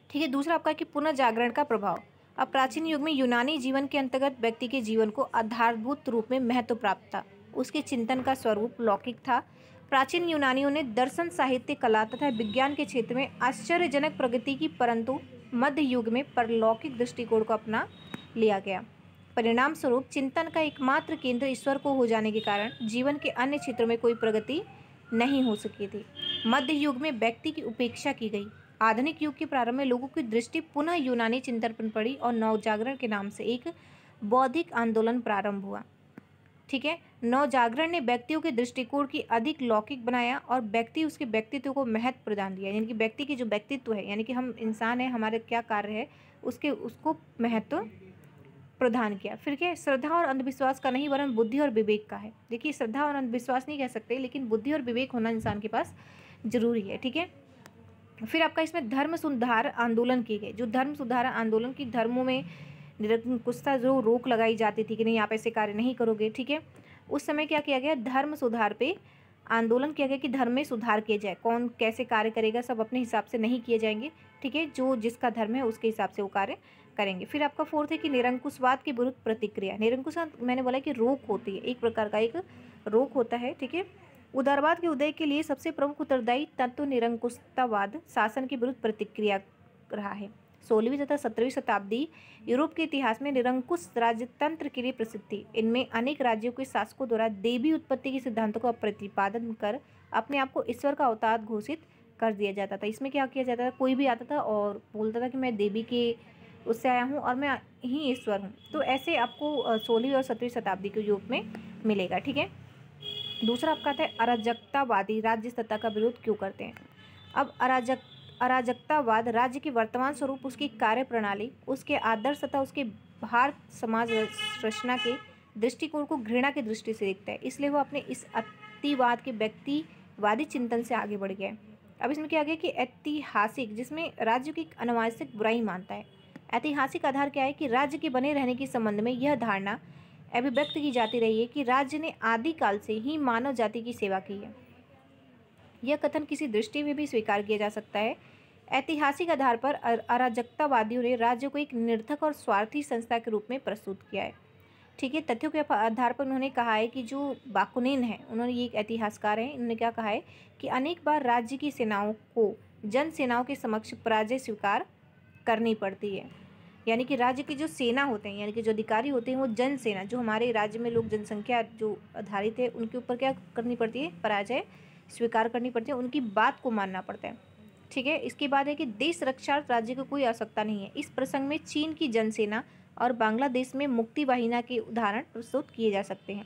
ठीक है। दूसरा आपका कि पुनर्जागरण का प्रभाव। अब प्राचीन युग में यूनानी जीवन के अंतर्गत व्यक्ति के जीवन को आधारभूत रूप में महत्व प्राप्त था। उसके चिंतन का स्वरूप लौकिक था। प्राचीन यूनानियों ने दर्शन, साहित्य, कला तथा विज्ञान के क्षेत्र में आश्चर्यजनक प्रगति की, परंतु मध्य युग में परलौकिक दृष्टिकोण को अपना लिया गया। परिणाम स्वरूप चिंतन का एकमात्र केंद्र ईश्वर को हो जाने के कारण जीवन के अन्य क्षेत्रों में कोई प्रगति नहीं हो सकी थी। मध्य युग में व्यक्ति की उपेक्षा की गई। आधुनिक युग के प्रारंभ में लोगों की दृष्टि पुनः यूनानी चिंतन पर पड़ी और नवजागरण के नाम से एक बौद्धिक आंदोलन प्रारंभ हुआ, ठीक है। नवजागरण ने व्यक्तियों के दृष्टिकोण की अधिक लौकिक बनाया और व्यक्ति उसके व्यक्तित्व को महत्व प्रदान दिया, यानी कि व्यक्ति की जो व्यक्तित्व है, यानी कि हम इंसान है, हमारे क्या कार्य है, उसको महत्व प्रदान किया। फिर क्या है, श्रद्धा और अंधविश्वास का नहीं वरन बुद्धि और विवेक का है। देखिए, श्रद्धा और अंधविश्वास नहीं कह सकते, लेकिन बुद्धि और विवेक होना इंसान के पास जरूरी है। ठीक है। फिर आपका इसमें धर्म सुधार आंदोलन किए गए। जो धर्म सुधार आंदोलन की धर्मों में निरंकुशता जो रोक लगाई जाती थी कि नहीं आप ऐसे कार्य नहीं करोगे, ठीक है, उस समय क्या किया गया, धर्म सुधार पे आंदोलन किया गया कि धर्म में सुधार किया जाए। कौन कैसे कार्य करेगा, सब अपने हिसाब से नहीं किए जाएंगे, ठीक है, जो जिसका धर्म है उसके हिसाब से वो कार्य करेंगे। फिर आपका फोर्थ है कि निरंकुशवाद के विरुद्ध प्रतिक्रिया। निरंकुशवाद मैंने बोला कि रोक होती है, एक प्रकार का एक रोक होता है, ठीक है। उदारवाद के उदय के लिए सबसे प्रमुख उत्तरदायी तत्व निरंकुशतावाद शासन के विरुद्ध प्रतिक्रिया रहा है। 16वीं तथा 17वीं शताब्दी यूरोप के इतिहास में निरंकुश राजतंत्र के लिए प्रसिद्ध थी। इनमें अनेक राज्यों के शासकों द्वारा देवी उत्पत्ति के सिद्धांतों का प्रतिपादन कर अपने आप को ईश्वर का अवतार घोषित कर दिया जाता था। इसमें क्या किया जाता था, कोई भी आता था और बोलता था कि मैं देवी के उससे आया हूँ और मैं ही ईश्वर हूँ। तो ऐसे आपको 16वीं और 17वीं शताब्दी के युग में मिलेगा, ठीक है। दूसरा आपका आता है अराजकतावादी राज्य सत्ता का विरोध क्यों करते हैं। अब अराजकतावाद राज्य के वर्तमान स्वरूप, उसकी कार्य प्रणाली, उसके आदर्श तथा उसके भार समाज रचना के दृष्टिकोण को घृणा की दृष्टि से देखता है, इसलिए वो अपने इस अतिवाद के व्यक्तिवादी चिंतन से आगे बढ़ गया है। अब इसमें क्या आ गया कि ऐतिहासिक, जिसमें राज्य की एक अनावश्यक बुराई मानता है। ऐतिहासिक आधार क्या है कि राज्य के बने रहने के संबंध में यह धारणा अभिव्यक्त की जाती रही है कि राज्य ने आदिकाल से ही मानव जाति की सेवा की है। यह कथन किसी दृष्टि में भी स्वीकार किया जा सकता है। ऐतिहासिक आधार पर अराजकतावादियों ने राज्य को एक निरर्थक और स्वार्थी संस्था के रूप में प्रस्तुत किया है, ठीक है। तथ्यों के आधार पर उन्होंने कहा है कि जो बाकुनिन है, उन्होंने ये एक इतिहासकार हैं, इन्होंने क्या कहा है कि अनेक बार राज्य की सेनाओं को जन सेनाओं के समक्ष पराजय स्वीकार करनी पड़ती है। यानी कि राज्य की जो सेना होते हैं, यानी कि जो अधिकारी होते हैं, वो जन सेना, जो हमारे राज्य में लोग जनसंख्या जो आधारित है, उनके ऊपर क्या करनी पड़ती है, पराजय स्वीकार करनी पड़ती है, उनकी बात को मानना पड़ता है, ठीक है। इसके बाद है कि देश रक्षा राज्य को कोई आवश्यकता नहीं है। इस प्रसंग में चीन की जनसेना और बांग्लादेश में मुक्ति वाहिनी के उदाहरण प्रस्तुत किए जा सकते हैं,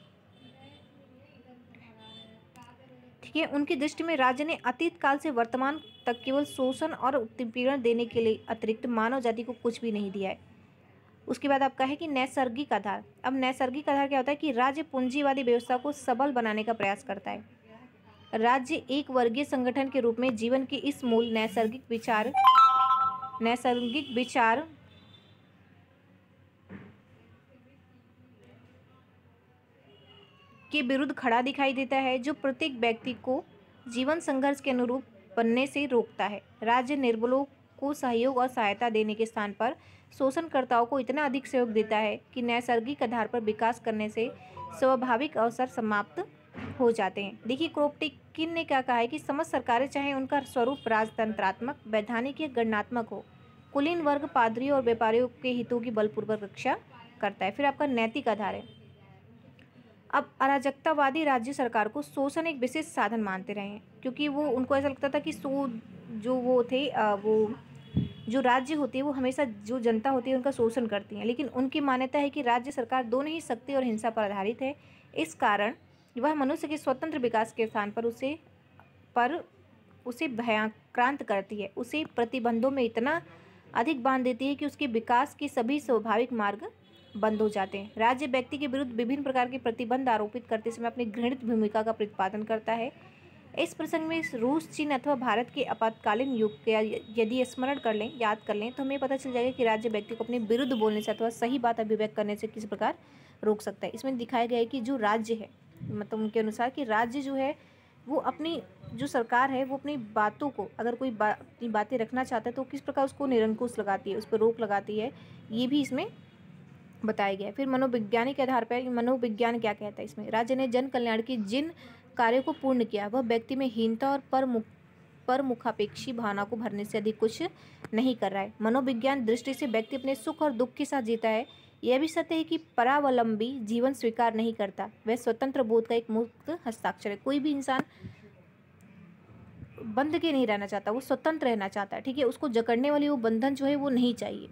ठीक है। उनकी दृष्टि में राज्य ने अतीत काल से वर्तमान तक केवल शोषण और उत्पीड़न देने के लिए अतिरिक्त मानव जाति को कुछ भी नहीं दिया है। उसके बाद आपका है कि नैसर्गिक आधार। अब नैसर्गिक आधार क्या होता है कि राज्य पूंजीवादी व्यवस्था को सबल बनाने का प्रयास करता है। राज्य एक वर्गीय संगठन के रूप में जीवन के इस मूल नैसर्गिक विचार के विरुद्ध खड़ा दिखाई देता है, जो प्रत्येक व्यक्ति को जीवन संघर्ष के अनुरूप बनने से रोकता है। राज्य निर्बलों को सहयोग और सहायता देने के स्थान पर शोषणकर्ताओं को इतना अधिक सहयोग देता है कि नैसर्गिक आधार पर विकास करने से स्वाभाविक अवसर समाप्त हो जाते हैं। देखिए, क्रोपटिकिन ने क्या कहा है कि समस्त सरकारें, चाहे उनका स्वरूप राजतंत्रात्मक, वैधानिक या गणनात्मक हो, कुलीन वर्ग पादरियों और व्यापारियों के हितों की बलपूर्वक रक्षा करता है। फिर आपका नैतिक आधार है। अब अराजकतावादी राज्य सरकार को शोषण एक विशेष साधन मानते रहे हैं, क्योंकि वो उनको ऐसा लगता था कि जो वो थे वो जो राज्य होती है वो हमेशा जो जनता होती है उनका शोषण करती हैं। लेकिन उनकी मान्यता है कि राज्य सरकार दोनों ही शक्ति और हिंसा पर आधारित है। इस कारण वह मनुष्य के स्वतंत्र विकास के स्थान पर उसे भयाक्रांत करती है, उसे प्रतिबंधों में इतना अधिक बांध देती है कि उसके विकास के सभी स्वाभाविक मार्ग बंद हो जाते हैं। राज्य व्यक्ति के विरुद्ध विभिन्न प्रकार के प्रतिबंध आरोपित करते समय अपनी घृणित भूमिका का प्रतिपादन करता है। इस प्रसंग में रूस, चीन अथवा भारत के आपातकालीन युग का यदि स्मरण कर लें, याद कर लें, तो हमें पता चल जाएगा कि राज्य व्यक्ति को अपने विरुद्ध बोलने से अथवा सही बात अभिव्यक्त करने से किस प्रकार रोक सकता है। इसमें दिखाया गया है कि जो राज्य है, मतलब उनके अनुसार कि राज्य जो है वो अपनी जो सरकार है वो अपनी बातों को, अगर कोई अपनी बातें रखना चाहता है तो किस प्रकार उसको निरंकुश लगाती है, उस पर रोक लगाती है, ये भी इसमें बताया गया है। फिर मनोविज्ञान के आधार पर मनोविज्ञान क्या कहता है इसमें, राज्य ने जन कल्याण की जिन कार्यों को पूर्ण किया वह व्यक्ति में हीनता और परमुखापेक्षी भावना को भरने से अधिक कुछ नहीं कर रहा है। मनोविज्ञान दृष्टि से व्यक्ति अपने सुख और दुख के साथ जीता है। यह भी सत्य है कि परावलंबी जीवन स्वीकार नहीं करता, वह स्वतंत्र बोध का एक मुक्त हस्ताक्षर है। कोई भी इंसान बंध के नहीं रहना चाहता, वो स्वतंत्र रहना चाहता है, ठीक है। उसको जकड़ने वाली वो बंधन जो है वो नहीं चाहिए,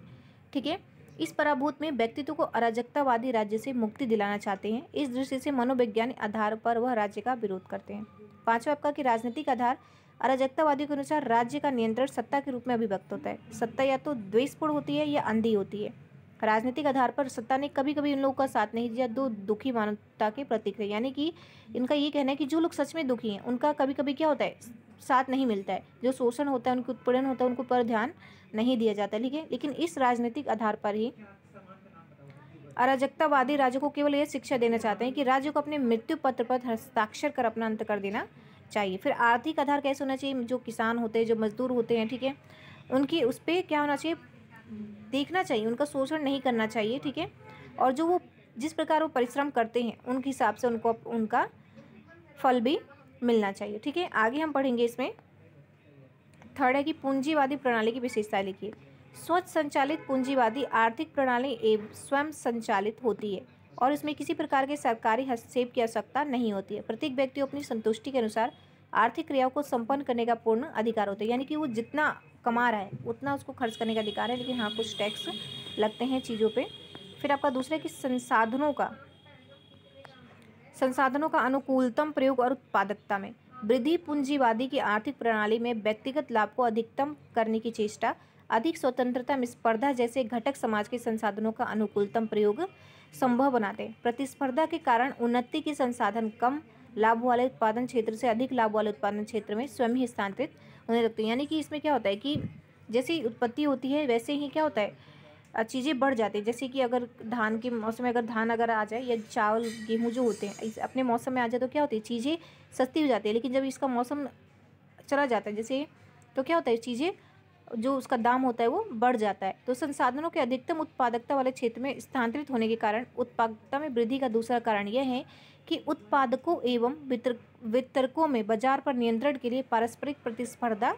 ठीक है। इस पराभूत में व्यक्तित्व को अराजकतावादी राज्य से मुक्ति दिलाना चाहते हैं। इस दृष्टि से मनोवैज्ञानिक आधार पर वह राज्य का विरोध करते हैं। पांचवा आपका कि राजनीतिक आधार अराजकतावादियों के अनुसार राज्य का नियंत्रण सत्ता के रूप में अभिव्यक्त होता है। सत्ता या तो द्वेषपूर्ण होती है या अंधी होती है। राजनीतिक आधार पर सत्ता ने कभी कभी उन लोगों का साथ नहीं दिया दो दुखी मानवता के प्रतीक थे, यानी कि इनका ये कहना है कि जो लोग सच में दुखी हैं उनका कभी कभी क्या होता है, साथ नहीं मिलता है। जो शोषण होता है, उनके उत्पीड़न होता है, उनको पर ध्यान नहीं दिया जाता, ठीक है। लेकिन इस राजनीतिक आधार पर ही अराजकतावादी राज्य को केवल यह शिक्षा देना चाहते हैं कि राज्य को अपने मृत्यु पत्र पर हस्ताक्षर कर अपना अंत कर देना चाहिए। फिर आर्थिक आधार कैसे होना चाहिए, जो किसान होते हैं, जो मजदूर होते हैं, ठीक है, उनकी उस पर क्या होना चाहिए, देखना चाहिए, उनका शोषण नहीं करना चाहिए, ठीक है। और जो वो जिस प्रकार वो परिश्रम करते हैं उनके हिसाब से उनको उनका फल भी मिलना चाहिए, ठीक है। आगे हम पढ़ेंगे इसमें थर्ड है कि पूंजीवादी प्रणाली की विशेषताएं लिखिए। स्वच्छ संचालित पूंजीवादी आर्थिक प्रणाली एवं स्वयं संचालित होती है और इसमें किसी प्रकार के सरकारी हस्तक्षेप की आवश्यकता नहीं होती है। प्रत्येक व्यक्ति को अपनी संतुष्टि के अनुसार आर्थिक क्रियाओं को संपन्न करने का पूर्ण अधिकार होता है, यानी कि वो जितना कमा रहा है उतना उसको खर्च करने का अधिकार है, लेकिन हाँ कुछ टैक्स लगते हैं चीज़ों पे। फिर आपका दूसरा कि संसाधनों का अनुकूलतम प्रयोग और उत्पादकता में वृद्धि। पूंजीवादी की आर्थिक प्रणाली में व्यक्तिगत लाभ को अधिकतम करने की चेष्टा, अधिक स्वतंत्रता में स्पर्धा जैसे घटक समाज के संसाधनों का अनुकूलतम प्रयोग संभव बनाते हैं। प्रतिस्पर्धा के कारण उन्नति के संसाधन कम लाभ वाले उत्पादन क्षेत्र से अधिक लाभ वाले उत्पादन क्षेत्र में स्वयं ही स्थानांतरित होने लगते हैं। यानी कि इसमें क्या होता है कि जैसे ही उत्पत्ति होती है वैसे ही क्या होता है, चीज़ें बढ़ जाती है। जैसे कि अगर धान के मौसम में अगर धान अगर आ जाए या चावल गेहूँ जो होते हैं अपने मौसम में आ जाए तो क्या होती है, चीज़ें सस्ती हो जाती है। लेकिन जब इसका मौसम चला जाता है जैसे, तो क्या होता है, चीज़ें जो उसका दाम होता है वो बढ़ जाता है। तो संसाधनों के अधिकतम उत्पादकता वाले क्षेत्र में स्थानांतरित होने के कारण उत्पादकता में वृद्धि का दूसरा कारण यह है कि उत्पादकों एवं वितरकों में बाजार पर नियंत्रण के लिए पारस्परिक प्रतिस्पर्धा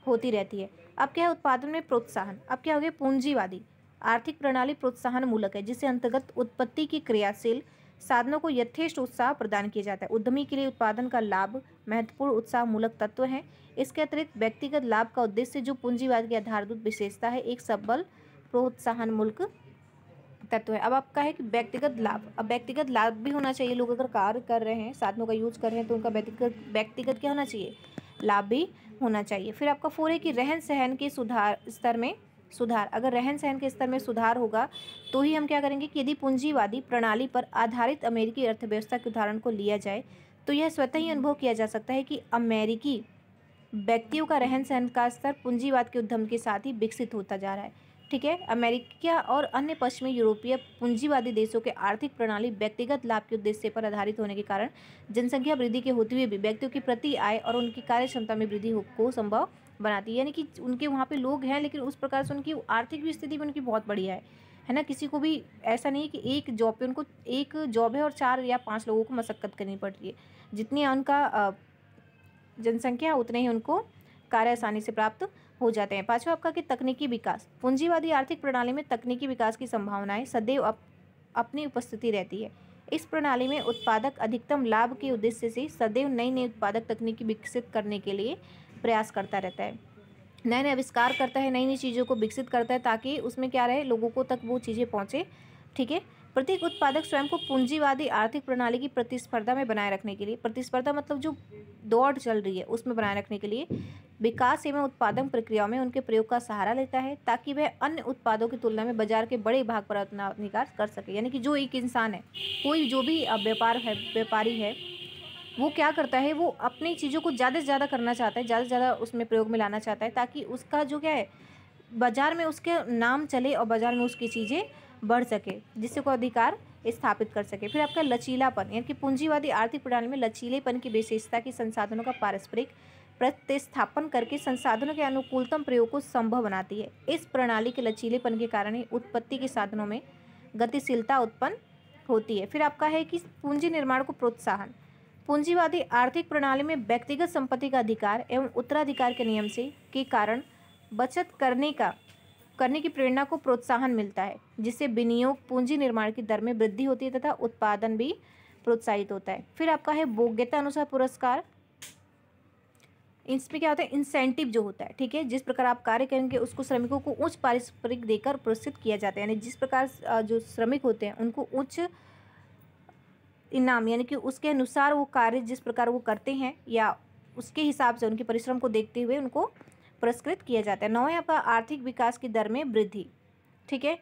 होती रहती है। अब क्या है, उत्पादन में प्रोत्साहन। अब क्या हो गया, पूंजीवादी आर्थिक प्रणाली प्रोत्साहन मूलक है, जिससे अंतर्गत उत्पत्ति की क्रियाशील साधनों को यथेष्ट उत्साह प्रदान किया जाता है। उद्यमी के लिए उत्पादन का लाभ महत्वपूर्ण उत्साह मूलक तत्व है। इसके अतिरिक्त व्यक्तिगत लाभ का उद्देश्य जो पूंजीवाद की आधारभूत विशेषता है, एक सबल प्रोत्साहन मूलक तत्व है। अब आपका है कि व्यक्तिगत लाभ। अब व्यक्तिगत लाभ भी होना चाहिए। लोग अगर कार्य कर रहे हैं, साधनों का यूज कर रहे हैं, तो उनका व्यक्तिगत क्या होना चाहिए, लाभ भी होना चाहिए। फिर आपका 4 है कि रहन सहन के स्तर में सुधार। अगर रहन सहन के स्तर में सुधार होगा तो ही हम क्या करेंगे कि यदि पूंजीवादी प्रणाली पर आधारित अमेरिकी अर्थव्यवस्था के उदाहरण को लिया जाए तो यह स्वतः ही अनुभव किया जा सकता है कि अमेरिकी व्यक्तियों का रहन सहन का स्तर पूंजीवाद के उद्यम के साथ ही विकसित होता जा रहा है, ठीक है। अमेरिका और अन्य पश्चिमी यूरोपीय पूंजीवादी देशों के आर्थिक प्रणाली व्यक्तिगत लाभ के उद्देश्य पर आधारित होने के कारण जनसंख्या वृद्धि के होते हुए भी व्यक्तियों की प्रति आय और उनकी कार्य क्षमता में वृद्धि को संभव बनाती है। यानी कि उनके वहाँ पे लोग हैं लेकिन उस प्रकार से उनकी आर्थिक भी स्थिति भी उनकी बहुत बढ़िया है ना। किसी को भी ऐसा नहीं है कि एक जॉब पे उनको एक जॉब है और 4 या 5 लोगों को मशक्कत करनी पड़ रही है। जितनी उनका जनसंख्या उतने ही उनको कार्य आसानी से प्राप्त हो जाते हैं। पांचवा आपका कि तकनीकी विकास। पूंजीवादी आर्थिक प्रणाली में तकनीकी विकास की संभावनाएं सदैव अपनी उपस्थिति रहती है। इस प्रणाली में उत्पादक अधिकतम लाभ के उद्देश्य से सदैव नई नई उत्पादक तकनीकी विकसित करने के लिए प्रयास करता रहता है, नए नए आविष्कार करता है, नई नई चीज़ों को विकसित करता है ताकि उसमें क्या रहे, लोगों को तक वो चीज़ें पहुँचे, ठीक है। प्रत्येक उत्पादक स्वयं को पूंजीवादी आर्थिक प्रणाली की प्रतिस्पर्धा में बनाए रखने के लिए, प्रतिस्पर्धा मतलब जो दौड़ चल रही है उसमें बनाए रखने के लिए विकास एवं उत्पादन प्रक्रियाओं में उनके प्रयोग का सहारा लेता है ताकि वह अन्य उत्पादों की तुलना में बाजार के बड़े भाग पर अपना निकास कर सके। यानी कि जो एक इंसान है, कोई जो भी व्यापारी है, वो क्या करता है, वो अपनी चीज़ों को ज़्यादा से ज़्यादा करना चाहता है, ज़्यादा से ज़्यादा उसमें प्रयोग में लाना चाहता है ताकि उसका जो क्या है, बाज़ार में उसके नाम चले और बाज़ार में उसकी चीज़ें बढ़ सके, जिससे को अधिकार स्थापित कर सके। फिर आपका लचीलापन, यानी कि पूंजीवादी आर्थिक प्रणाली में लचीलेपन की विशेषता की संसाधनों का पारस्परिक प्रतिस्थापन करके संसाधनों के अनुकूलतम प्रयोग को संभव बनाती है। इस प्रणाली के लचीलेपन के कारण ही उत्पत्ति के साधनों में गतिशीलता उत्पन्न होती है। फिर आपका है कि पूंजी निर्माण को प्रोत्साहन। पूंजीवादी आर्थिक प्रणाली में व्यक्तिगत संपत्ति का अधिकार एवं उत्तराधिकार के नियम से के कारण बचत करने की प्रेरणा को प्रोत्साहन मिलता है, जिससे विनियोग पूंजी निर्माण की दर में वृद्धि होती है तथा उत्पादन भी प्रोत्साहित होता है। फिर आपका है योग्यता अनुसार पुरस्कार, इसमें क्या होता है, इंसेंटिव जो होता है, ठीक है, जिस प्रकार आप कार्य करेंगे उसको श्रमिकों को उच्च पारिश्रमिक देकर पुरस्कृत किया जाता है। यानी जिस प्रकार जो श्रमिक होते हैं उनको उच्च इनाम, यानी कि उसके अनुसार वो कार्य जिस प्रकार वो करते हैं या उसके हिसाब से उनके परिश्रम को देखते हुए उनको पुरस्कृत किया जाता है। 9 आपका आर्थिक विकास की दर में वृद्धि, ठीक है।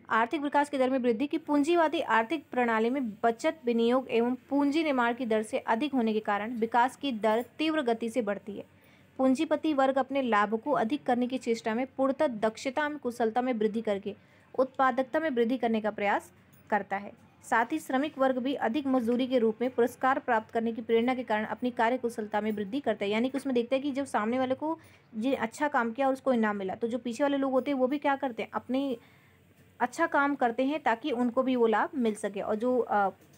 आर्थिक विकास की दर में वृद्धि की पूंजीवादी आर्थिक प्रणाली में बचत, विनियोग एवं पूंजी निर्माण की दर से अधिक होने के कारण विकास की दर तीव्र गति से बढ़ती है। पूंजीपति वर्ग अपने लाभ को अधिक करने की चेष्टा में पूर्णतः दक्षता में, कुशलता में वृद्धि करके उत्पादकता में वृद्धि करने का प्रयास करता है। साथ ही श्रमिक वर्ग भी अधिक मजदूरी के रूप में पुरस्कार प्राप्त करने की प्रेरणा के कारण अपनी कार्य कुशलता में वृद्धि करता है। यानी कि उसमें देखते हैं कि जब सामने वाले को ये अच्छा काम किया और उसको इनाम मिला, तो जो पीछे वाले लोग होते हैं वो भी क्या करते हैं, अपनी अच्छा काम करते हैं ताकि उनको भी वो लाभ मिल सके। और जो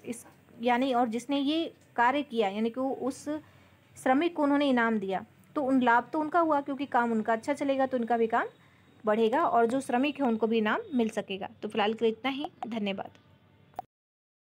इस यानी और जिसने ये कार्य किया, यानी कि उस श्रमिक को उन्होंने इनाम दिया, तो उन लाभ तो उनका हुआ क्योंकि काम उनका अच्छा चलेगा तो उनका भी काम बढ़ेगा और जो श्रमिक है उनको भी इनाम मिल सकेगा। तो फिलहाल के लिए इतना ही, धन्यवाद।